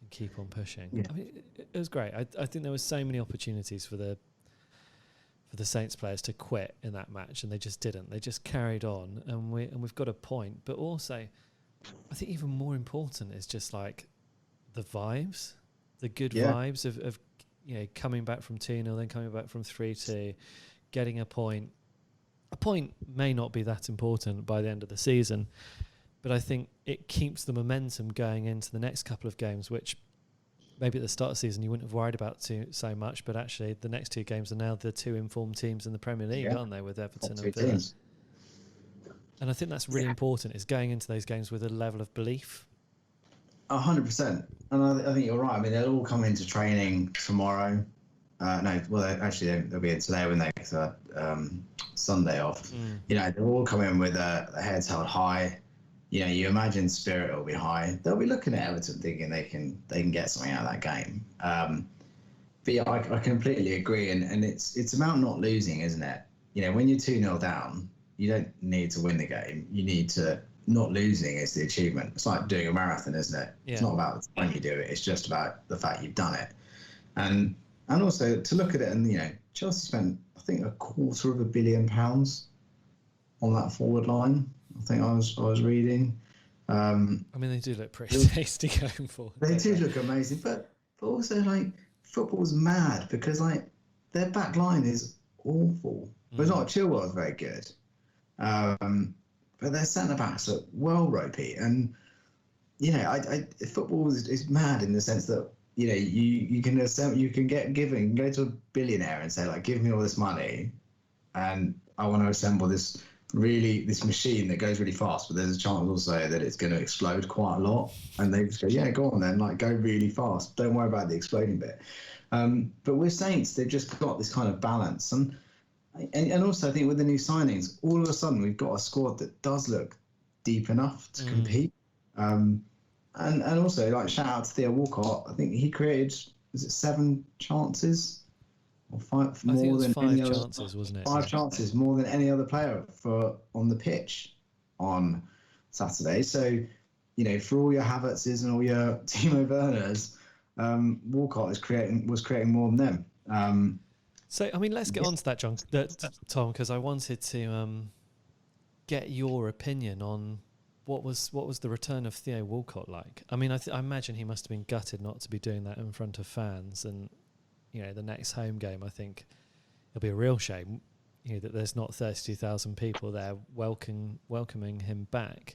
and keep on pushing. Yeah. I mean, it was great. I think there were so many opportunities for the Saints players to quit in that match, and they just didn't. They just carried on, and we've got a point. But also, I think even more important is just like the vibes, the good vibes of coming back from 2-0, then coming back from 3-2, getting a point. A point may not be that important by the end of the season, but I think it keeps the momentum going into the next couple of games, which maybe at the start of the season you wouldn't have worried about so much, but actually the next two games are now the two informed teams in the Premier League, aren't they, with Everton and Villa? And I think that's really important, is going into those games with a level of belief. 100%. And I think you're right. I mean, they'll all come into training tomorrow. They'll be in today when they Sunday off. They'll all come in with their heads held high. You imagine spirit will be high. They'll be looking at Everton thinking they can get something out of that game. But yeah, I completely agree. And it's about not losing, isn't it? When you're 2-0 down, you don't need to win the game. You need to not losing is the achievement. It's like doing a marathon, isn't it? Yeah. It's not about the time you do it. It's just about the fact you've done it. And also to look at it, and Chelsea spent I think £250 million on that forward line. I think I was reading. I mean, they do look pretty tasty going forward. They do look amazing, but also like football's mad because like their back line is awful. But it's not. Chilwell's very good, but their centre backs are well ropey, and football is mad in the sense that you can go to a billionaire and say like, give me all this money, and I want to assemble this machine that goes really fast, but there's a chance also that it's going to explode quite a lot, and they just go, yeah, go on then, like go really fast, don't worry about the exploding bit. But with Saints, they've just got this kind of balance, and also I think with the new signings, all of a sudden we've got a squad that does look deep enough to compete. And also like shout out to Theo Wolcott. I think he created 7 chances or 5 more than 5 chances, wasn't it? 5 chances more than any other player on the pitch on Saturday. So for all your Havertzes and all your Timo Werners, Wolcott was creating more than them. So I mean, let's get on to that, Tom, because I wanted to get your opinion on what was the return of Theo Wolcott like. I mean, I imagine he must have been gutted not to be doing that in front of fans, and the next home game, I think it'll be a real shame, that there's not 32,000 people there welcoming him back.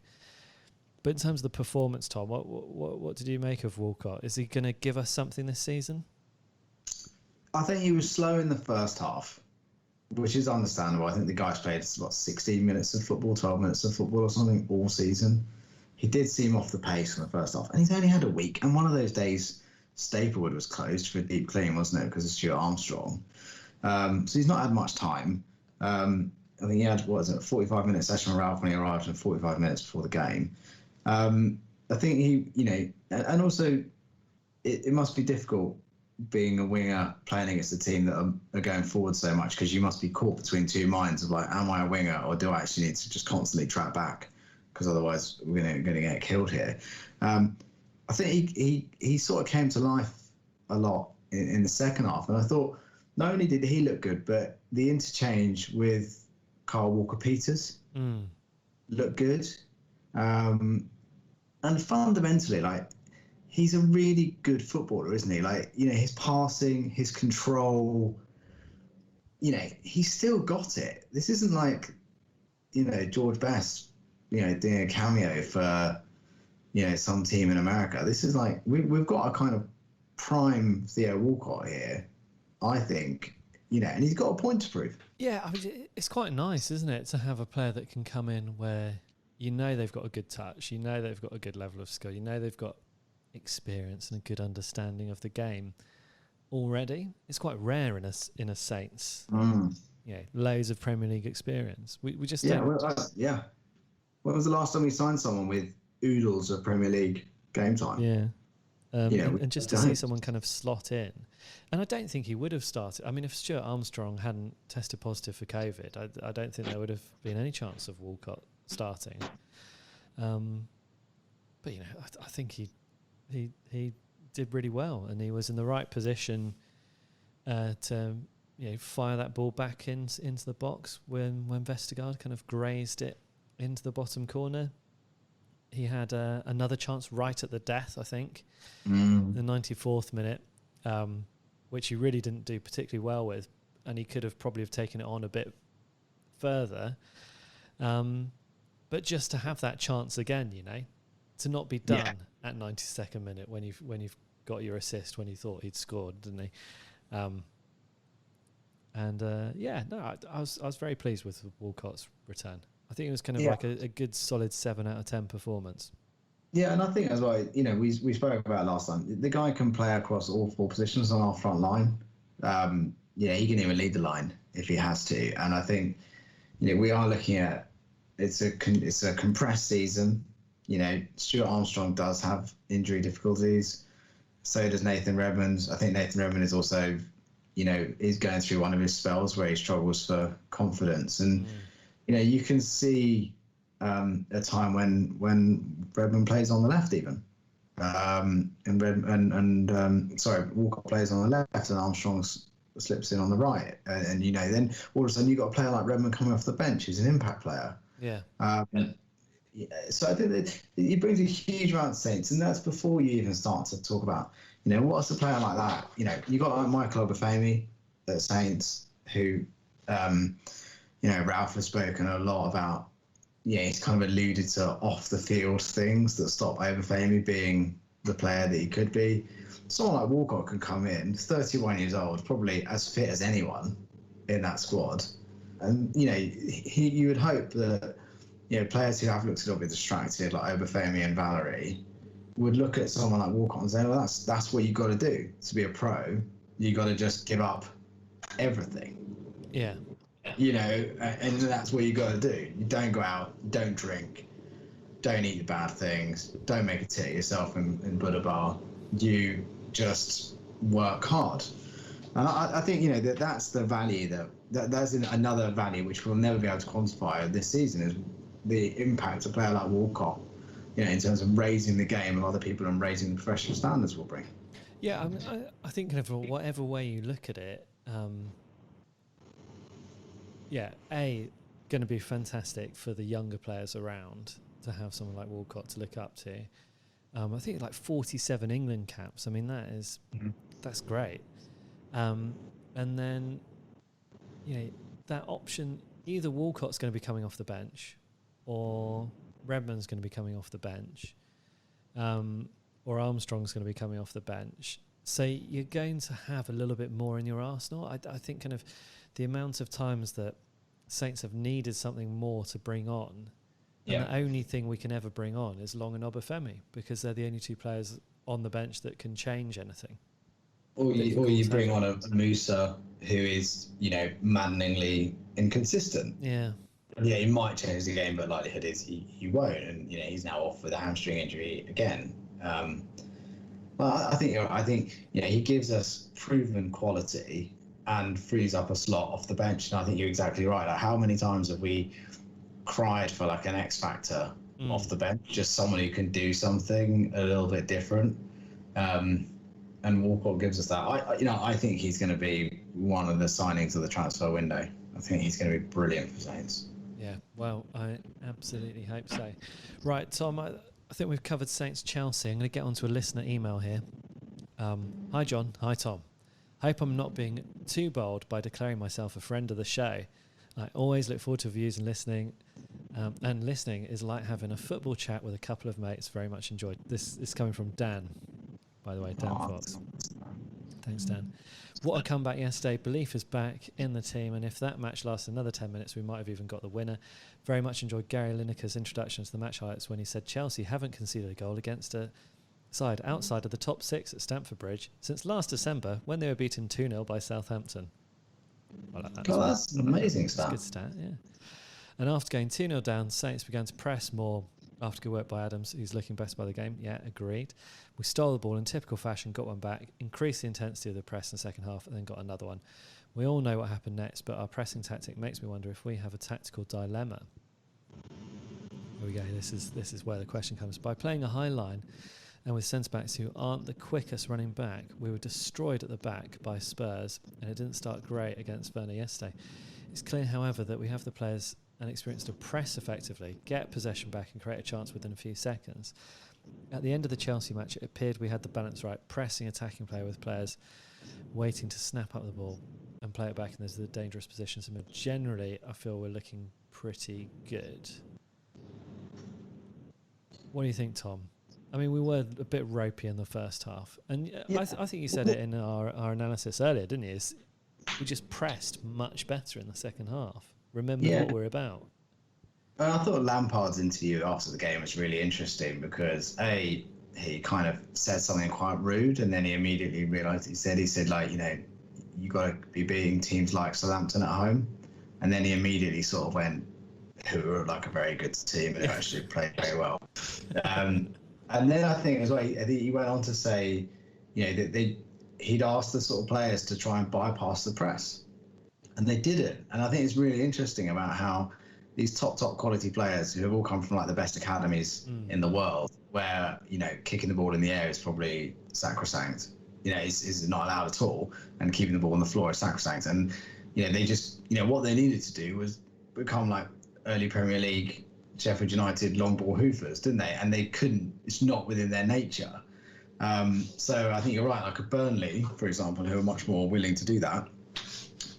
But in terms of the performance, Tom, what did you make of Wolcott? Is he going to give us something this season? I think he was slow in the first half, which is understandable. I think the guy's played 16 minutes of football, 12 minutes of football or something all season. He did seem off the pace in the first half, and he's only had a week. And one of those days, Staplewood was closed for a deep clean, wasn't it, because of Stuart Armstrong. So he's not had much time. I think he had, a 45-minute session with Ralph when he arrived, and 45 minutes before the game. I think he, and also it must be difficult being a winger playing against a team that are going forward so much, because you must be caught between two minds of like, am I a winger or do I actually need to just constantly track back? because otherwise we're going to get killed here. I think he sort of came to life a lot in the second half, and I thought not only did he look good, but the interchange with Kyle Walker-Peters looked good. And fundamentally, like, he's a really good footballer, isn't he? Like, you know, his passing, his control, you know, he's still got it. This isn't like, you know, George Best, you know, doing a cameo for, you know, some team in America. This is like, we've got a kind of prime Theo Wolcott here, I think, you know, and he's got a point to prove. Yeah, I mean, it's quite nice, isn't it, to have a player that can come in where you know they've got a good touch, you know they've got a good level of skill, you know they've got experience and a good understanding of the game already. It's quite rare in a Saints. Yeah, loads of Premier League experience. We just don't. When was the last time we signed someone with oodles of Premier League game time? Yeah. And just to see someone kind of slot in. And I don't think he would have started. I mean, if Stuart Armstrong hadn't tested positive for COVID, I don't think there would have been any chance of Wolcott starting. But, you know, I think he did really well, and he was in the right position to, you know, fire that ball back into the box when Vestergaard kind of grazed it into the bottom corner. He had another chance right at the death, I think, the 94th minute, which he really didn't do particularly well with, and he could have probably have taken it on a bit further. But just to have that chance again, you know, to not be done at 92nd minute when you've got your assist when you thought he'd scored, didn't he? I was very pleased with Wolcott's return. I think it was kind of like a good solid 7 out of 10 performance. Yeah, and I think as well, you know, we spoke about it last time. The guy can play across all four positions on our front line. He can even lead the line if he has to. And I think, you know, we are looking at it's a compressed season. You know, Stuart Armstrong does have injury difficulties. So does Nathan Redmond. I think Nathan Redmond is also, you know, is going through one of his spells where he struggles for confidence. And, you know, you can see a time when Redmond plays on the left even. Wolcott plays on the left and Armstrong slips in on the right. And, you know, then all of a sudden you've got a player like Redmond coming off the bench who's an impact player. Yeah. So I think that it brings a huge amount of Saints, and that's before you even start to talk about, you know, what's a player like that? You know, you got like Michael Obafemi at Saints, who, you know, Ralph has spoken a lot about. Yeah, he's kind of alluded to off the field things that stop Obafemi being the player that he could be. Someone like Wolcott can come in, 31 years old, probably as fit as anyone in that squad, and you know, you would hope that, you know, players who have looked a little bit distracted, like Obafemi and Valerie, would look at someone like Wolcott and say, well, that's what you got to do to be a pro. You got to just give up everything. Yeah. You know, and that's what you got to do. You don't go out, don't drink, don't eat the bad things, don't make a tit of yourself in Buddha Bar. You just work hard. And I think, you know, that's the value that's another value which we'll never be able to quantify this season, is the impact a player like Wolcott, you know, in terms of raising the game of other people and raising the professional standards will bring. Yeah, I mean, I think kind of whatever way you look at it, going to be fantastic for the younger players around to have someone like Wolcott to look up to. I think like 47 England caps. I mean, that's great. And then, you know, that option, either Wolcott's going to be coming off the bench, or Redmond's going to be coming off the bench, or Armstrong's going to be coming off the bench. So you're going to have a little bit more in your arsenal. I think kind of the amount of times that Saints have needed something more to bring on, and the only thing we can ever bring on is Long and Obafemi, because they're the only two players on the bench that can change anything. Or you bring on a Musa who is, you know, maddeningly inconsistent. Yeah. Yeah, he might change the game, but likelihood is he won't. And, you know, he's now off with a hamstring injury again. Well, I think you know, he gives us proven quality and frees up a slot off the bench. And I think you're exactly right. Like, how many times have we cried for like an X factor off the bench, just someone who can do something a little bit different. And Wolcott gives us that. I think he's going to be one of the signings of the transfer window. I think he's going to be brilliant for Saints. Yeah, well, I absolutely hope so. Right, Tom, I think we've covered Saints Chelsea. I'm going to get onto a listener email here. Hi, John. Hi, Tom. Hope I'm not being too bold by declaring myself a friend of the show. I always look forward to views and listening. And listening is like having a football chat with a couple of mates. Very much enjoyed. This is coming from Dan, by the way, Dan Fox. Thanks, Dan. What a comeback yesterday. Belief is back in the team, and if that match lasts another 10 minutes, we might have even got the winner. Very much enjoyed Gary Lineker's introduction to the match highlights when he said Chelsea haven't conceded a goal against a side outside of the top 6 at Stamford Bridge since last December when they were beaten 2-0 by Southampton. I like that. That's an amazing stat. Good stat, yeah. And after going 2-0 down, Saints began to press more after good work by Adams, who's looking better by the game. Yeah, agreed. We stole the ball in typical fashion, got one back, increased the intensity of the press in the second half, and then got another one. We all know what happened next, but our pressing tactic makes me wonder if we have a tactical dilemma. Here we go. This is where the question comes. By playing a high line and with centre-backs who aren't the quickest running back, we were destroyed at the back by Spurs, and it didn't start great against Werner yesterday. It's clear, however, that we have the players and experience to press effectively, get possession back and create a chance within a few seconds. At the end of the Chelsea match, it appeared we had the balance right, pressing, attacking play with players waiting to snap up the ball and play it back in those dangerous positions. And generally, I feel we're looking pretty good. What do you think, Tom? I mean, we were a bit ropey in the first half. And I think you said it in our analysis earlier, didn't you? We just pressed much better in the second half. Remember what we're about. I thought Lampard's interview after the game was really interesting because he kind of said something quite rude, and then he immediately realised. He said like, you got to be beating teams like Southampton at home, and then he immediately sort of went, who are like a very good team and who actually played very well. And then I think as well, he went on to say, that he'd asked the sort of players to try and bypass the press. And they did it. And I think it's really interesting about how these top quality players who have all come from like the best academies in the world, where, kicking the ball in the air is probably sacrosanct, is not allowed at all. And keeping the ball on the floor is sacrosanct. And, they just, what they needed to do was become like early Premier League, Sheffield United long ball hoofers, didn't they? And they couldn't, it's not within their nature. So I think you're right, like a Burnley, for example, who are much more willing to do that.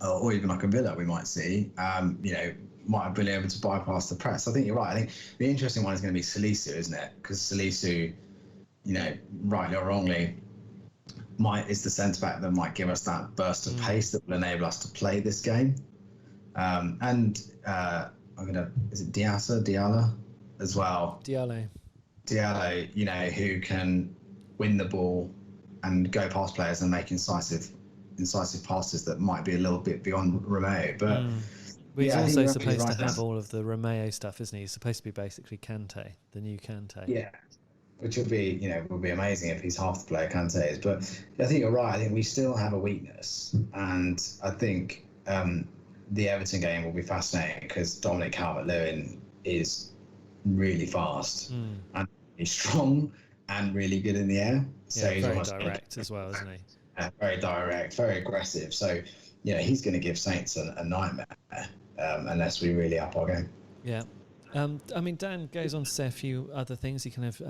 Or even like a Villa we might see, might have been able to bypass the press. I think you're right. I think the interesting one is going to be Salisu, isn't it? Because Salisu, rightly or wrongly, is the centre-back that might give us that burst of pace that will enable us to play this game. Is it Diallo as well? Diallo, who can win the ball and go past players and make incisive passes that might be a little bit beyond Romeo, but he's also supposed to have all of the Romeo stuff, isn't he? He's supposed to be basically Kante, the new Kante. Yeah, which would be amazing if he's half the player Kante is. But I think you're right. I think we still have a weakness, and I think the Everton game will be fascinating because Dominic Calvert-Lewin is really fast and he's strong and really good in the air. So he's very direct as well, isn't he? Very direct, very aggressive. So, he's going to give Saints a nightmare unless we really up our game. Yeah. Dan goes on to say a few other things. He kind of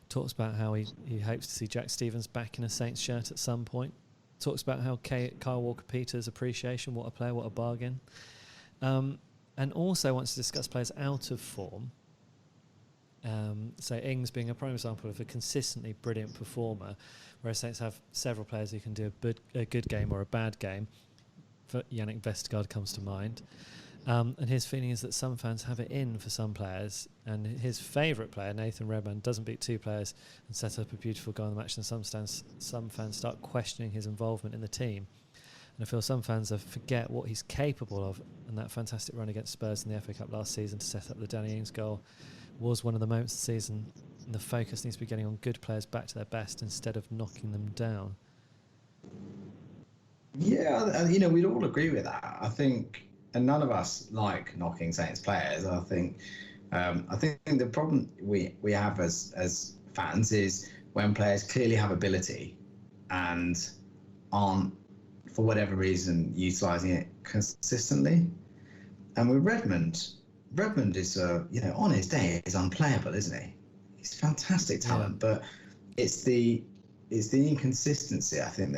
talks about how he hopes to see Jack Stevens back in a Saints shirt at some point. Talks about how Kyle Walker-Peters' appreciation, what a player, what a bargain. And also wants to discuss players out of form. So Ings being a prime example of a consistently brilliant performer, whereas Saints have several players who can do a good game or a bad game. Yannick Vestergaard comes to mind. And his feeling is that some fans have it in for some players, and his favourite player, Nathan Redmond, doesn't beat two players and set up a beautiful goal in the match, and some fans start questioning his involvement in the team. And I feel some fans forget what he's capable of, and that fantastic run against Spurs in the FA Cup last season to set up the Danny Ings goal was one of the moments of the season, and the focus needs to be getting on good players back to their best instead of knocking them down. Yeah, we'd all agree with that. I think, and none of us like knocking Saints players. I think I think the problem we have as fans is when players clearly have ability and aren't, for whatever reason, utilising it consistently. And with Redmond is, on his day, he's unplayable, isn't he? He's fantastic talent, but it's the inconsistency, I think,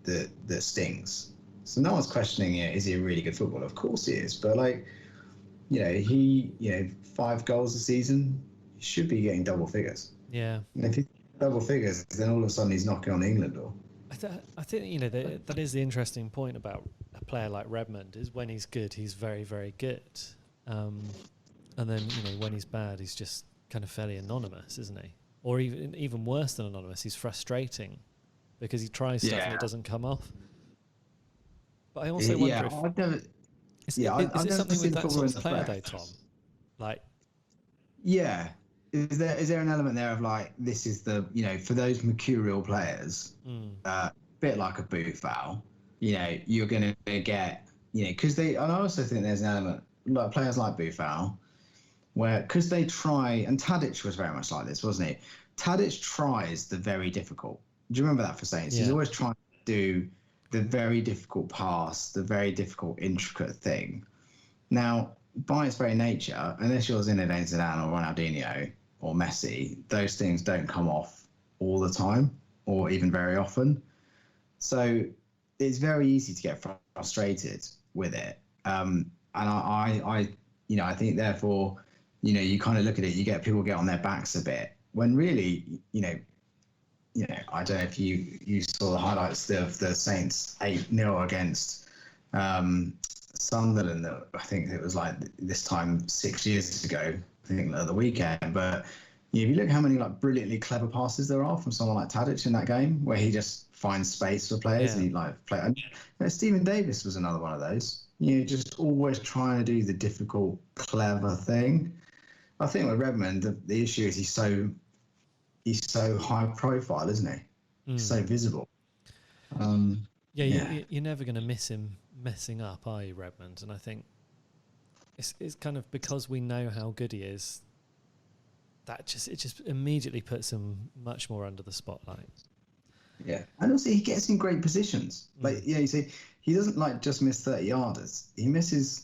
that stings. So no one's questioning it. Is he a really good footballer? Of course he is. But 5 goals a season, he should be getting double figures. Yeah. And if he's double figures, then all of a sudden he's knocking on the England door. I think that is the interesting point about a player like Redmond is when he's good, he's very, very good. And then when he's bad, he's just kind of fairly anonymous, isn't he? Or even worse than anonymous, he's frustrating because he tries stuff and it doesn't come off. But I also wonder is it something with that sort of player though, Tom? Is there an element there of this is the for those mercurial players, bit like a Buffal, you're going to get because and I also think there's an element like players like Buffal where because they try, and Tadic was very much like this, wasn't he? Tadic tries the very difficult. Do you remember that for Saints? He's always trying to do the very difficult pass, the very difficult, intricate thing. Now, by its very nature, unless you're Zinedine Zidane or Ronaldinho or Messi, those things don't come off all the time or even very often. So it's very easy to get frustrated with it. And I think therefore, you kind of look at it, you get people get on their backs a bit when really, I don't know if you saw the highlights of the Saints 8-0 against Sunderland. I think it was this time 6 years ago, I think at the weekend. But if you look how many brilliantly clever passes there are from someone like Tadic in that game, where he just finds space for players and he play. And Stephen Davis was another one of those. Just always trying to do the difficult, clever thing. I think with Redmond, the issue is he's so high profile, isn't he? He's so visible. You're never going to miss him messing up, are you, Redmond? And I think it's kind of because we know how good he is. It just immediately puts him much more under the spotlight. Yeah, and also he gets in great positions. You see, he doesn't just miss 30-yarders. He misses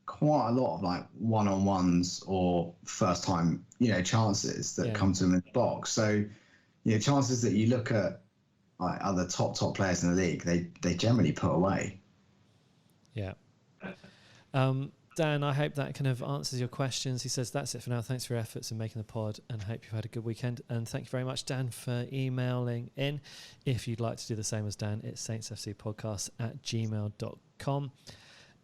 quite a lot of one-on-ones or first-time chances that come to him in the box. So chances that you look at other top players in the league, they generally put away. Yeah. Dan, I hope that kind of answers your questions. He says, that's it for now. Thanks for your efforts in making the pod and hope you've had a good weekend. And thank you very much, Dan, for emailing in. If you'd like to do the same as Dan, it's saintsfcpodcast@gmail.com.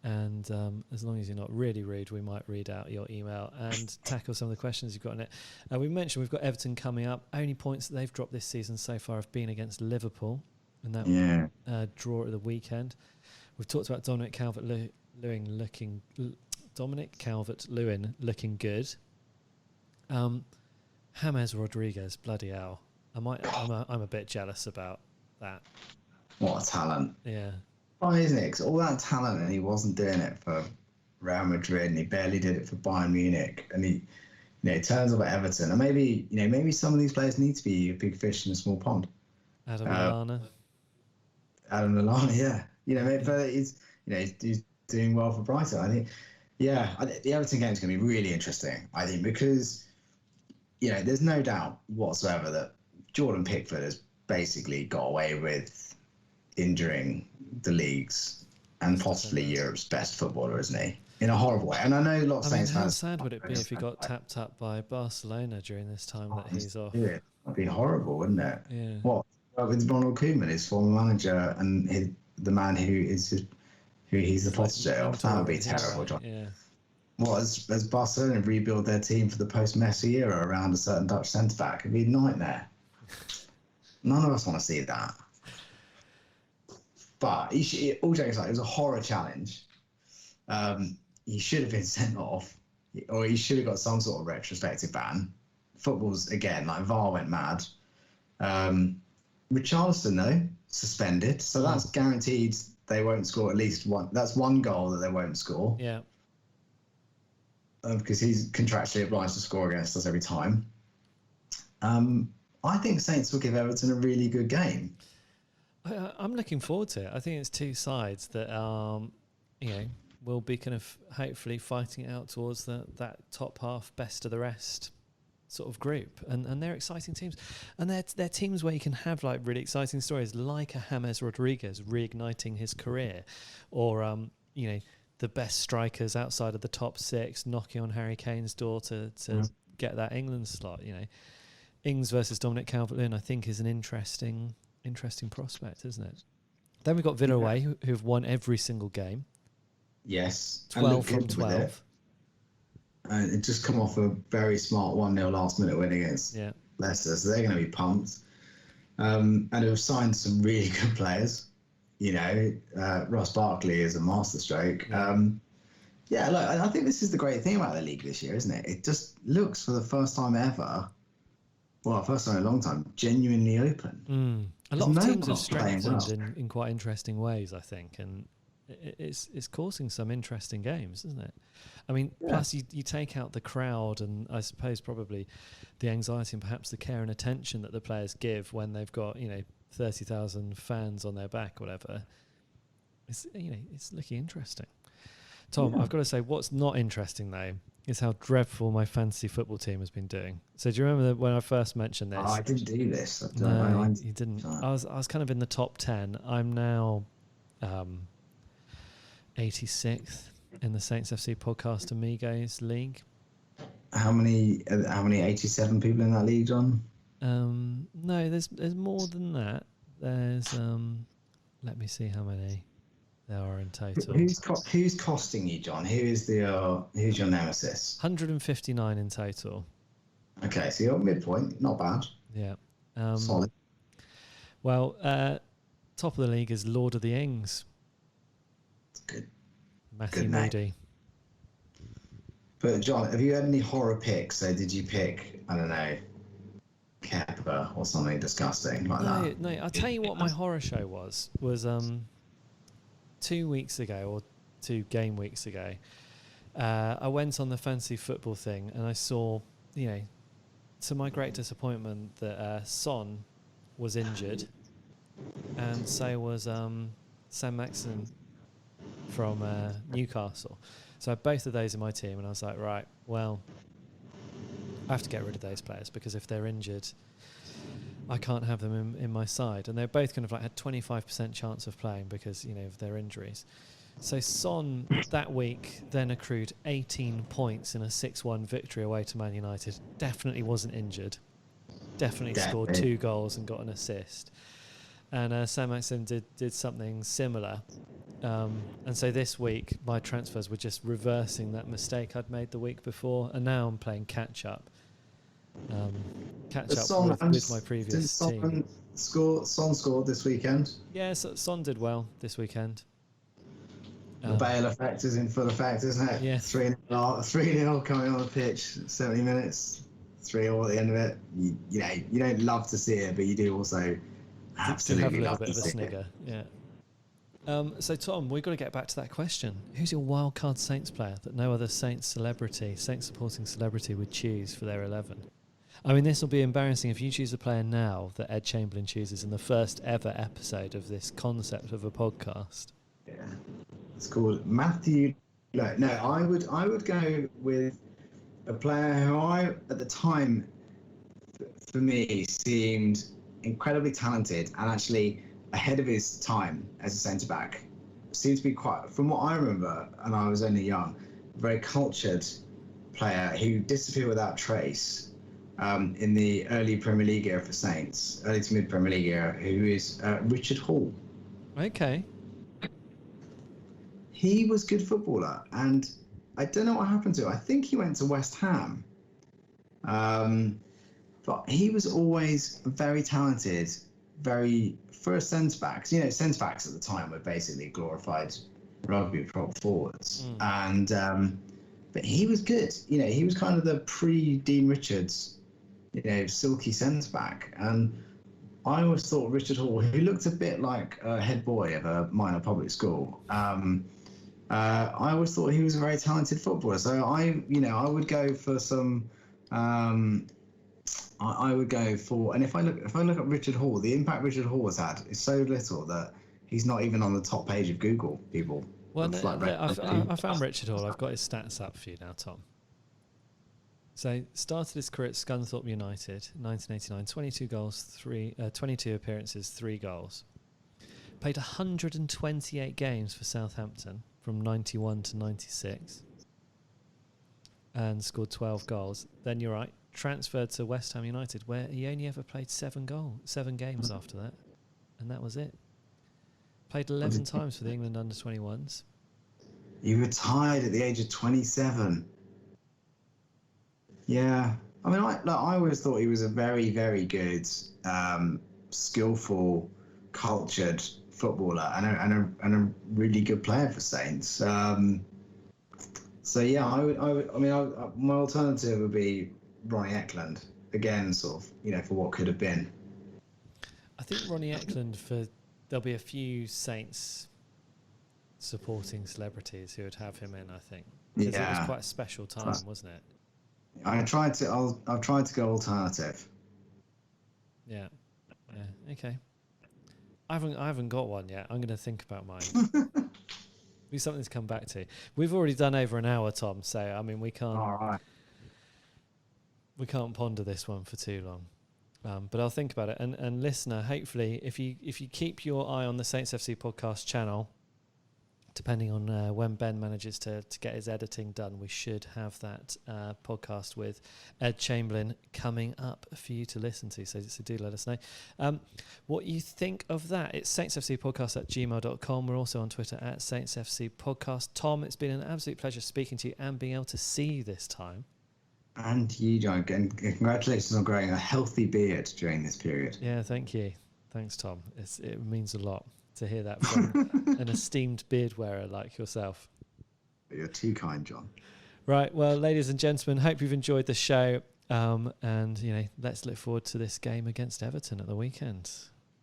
And as long as you're not really rude, we might read out your email and tackle some of the questions you've got in it. We mentioned we've got Everton coming up. Only points that they've dropped this season so far have been against Liverpool. And that draw at the weekend. We've talked about Dominic Calvert-Lewin looking good. James Rodriguez, bloody hell. I'm a bit jealous about that. What a talent. Yeah. Oh, isn't it? 'Cause all that talent and he wasn't doing it for Real Madrid and he barely did it for Bayern Munich. And he turns up at Everton. And maybe some of these players need to be a big fish in a small pond. Adam Lallana, yeah. But he's doing well for Brighton. I think, the Everton game is going to be really interesting, I think, because, there's no doubt whatsoever that Jordan Pickford has basically got away with injuring the league's and possibly Europe's best footballer, isn't he? In a horrible way. And I know lots of Saints fans... How sad would it be if he got tapped up by Barcelona during this time that he's off? Yeah, that'd be horrible, wouldn't it? Yeah. What? With Ronald Koeman, his former manager, and the man who he's the protege of. That would be terrible, John. Yeah. What, as Barcelona rebuild their team for the post-Messi era around a certain Dutch centre-back? It'd be a nightmare. None of us want to see that. But all jokes aside, it was a horror challenge. He should have been sent off, or he should have got some sort of retrospective ban. Football's, again, VAR went mad. Richarlison, though, suspended. So that's guaranteed they won't score at least one. That's one goal that they won't score. Yeah. because he's contractually obliged to score against us every time. I think Saints will give Everton a really good game. I'm looking forward to it. I think it's two sides that will be kind of hopefully fighting it out towards that top half, best of the rest sort of group, and they're exciting teams, and they're teams where you can have like really exciting stories, like a James Rodriguez reigniting his career, or the best strikers outside of the top six knocking on Harry Kane's door to get that England slot. Ings versus Dominic Calvert-Lewin, I think, is an interesting prospect, isn't it? Then we've got Villa away, who've won every single game. Yes, 12 from 12. And it just come off a very smart 1-0 last minute win against Leicester, so they're going to be pumped. And have signed some really good players. Ross Barkley is a masterstroke. I think this is the great thing about the league this year, isn't it? It just looks, for the first time ever, first time in a long time, genuinely open. A lot of teams have strengthened in quite interesting ways, I think, and it's causing some interesting games, isn't it? I mean, plus you take out the crowd, and I suppose probably the anxiety and perhaps the care and attention that the players give when they've got 30,000 fans on their back, or whatever. It's looking interesting. Tom, I've got to say, what's not interesting though is how dreadful my fantasy football team has been doing. So do you remember when I first mentioned this? I didn't do this. No, you didn't. I was kind of in the top 10. I'm now 86th in the Saints FC Podcast Amigos League. How many 87 people in that league, John? No, there's more than that. There's let me see how many there are in total. Who's costing you, John? Who's your nemesis? 159 in total. Okay, so you're midpoint, not bad. Yeah. Solid. Well, top of the league is Lord of the Ings. Good. Matthew Moody. But John, have you had any horror picks? So did you pick, I don't know, Kepper or something disgusting like that? No, I'll tell you what my horror show was 2 weeks ago, or 2 game weeks ago. I went on the fantasy football thing and I saw, to my great disappointment, that Son was injured, and so was Sam Maxson from Newcastle. So I had both of those in my team, and I was like, right, well, I have to get rid of those players, because if they're injured, I can't have them in my side. And they both kind of like had 25% chance of playing because, of their injuries. So Son that week then accrued 18 points in a 6-1 victory away to Man United. Definitely wasn't injured. Definitely scored 2 goals and got an assist. And Sam Maxson did something similar. And so this week, my transfers were just reversing that mistake I'd made the week before. And now I'm playing catch-up. With my previous team. Son scored this weekend? Yeah, Son did well this weekend. The Bale effect is in full effect, isn't it? Yeah. 3-0 coming on the pitch, 70 minutes, 3-0 at the end of it. You don't love to see it, but you do also absolutely have a little bit of a snigger. Yeah. So Tom, we've got to get back to that question. Who's your wildcard Saints player that no other Saints supporting celebrity would choose for their 11? I mean, this will be embarrassing if you choose a player now that Ed Chamberlain chooses in the first ever episode of this concept of a podcast. Yeah, it's called Matthew. No, I would go with a player who at the time, for me, seemed incredibly talented and actually ahead of his time as a centre back. Seems to be quite, from what I remember, and I was only young, a very cultured player who disappeared without trace. In the early Premier League era for Saints, early to mid Premier League era, who is Richard Hall. Okay. He was a good footballer, and I don't know what happened to him. I think he went to West Ham. But he was always very talented, for a centre-back. Centre-backs at the time were basically glorified rugby prop forwards. And but he was good. He was kind of the pre-Dean Richards, silky centre-back. And I always thought Richard Hall, who looked a bit like a head boy of a minor public school, I always thought he was a very talented footballer. So I would go for some. I would go for, and if I look at Richard Hall, the impact Richard Hall has had is so little that he's not even on the top page of Google. People. Well, I found Richard Hall. I've got his stats up for you now, Tom. So started his career at Scunthorpe United, 1989. 22 goals, 22 appearances, 3 goals. Played 128 games for Southampton from 91 to 96, and scored 12 goals. Then you're right, transferred to West Ham United, where he only ever played 7 games after that, and that was it. Played 11 times for the England under-21s. He retired at the age of 27. Yeah, I mean, I always thought he was a very, very good, skillful, cultured footballer and a really good player for Saints. So yeah, my alternative would be Ronnie Eklund again, sort of, for what could have been. I think Ronnie Eklund, there'll be a few Saints supporting celebrities who would have him in. I think because it was quite a special time, wasn't it? I've tried to go alternative. Yeah. Okay. I haven't got one yet. I'm going to think about mine. Be something to come back to. We've already done over an hour, Tom. So I mean, we can't. All right. We can't ponder this one for too long. But I'll think about it. And listener, hopefully, if you keep your eye on the Saints FC podcast channel, depending on when Ben manages to get his editing done, we should have that podcast with Ed Chamberlain coming up for you to listen to. So do let us know what you think of that. It's saintsfcpodcast@gmail.com. We're also on Twitter @saintsfcpodcast. Tom, it's been an absolute pleasure speaking to you and being able to see you this time. And you, John, and congratulations on growing a healthy beard during this period. Yeah, thank you. Thanks, Tom. It means a lot to hear that from an esteemed beard wearer like yourself. You're too kind, John. Right, well, ladies and gentlemen, hope you've enjoyed the show. And, let's look forward to this game against Everton at the weekend.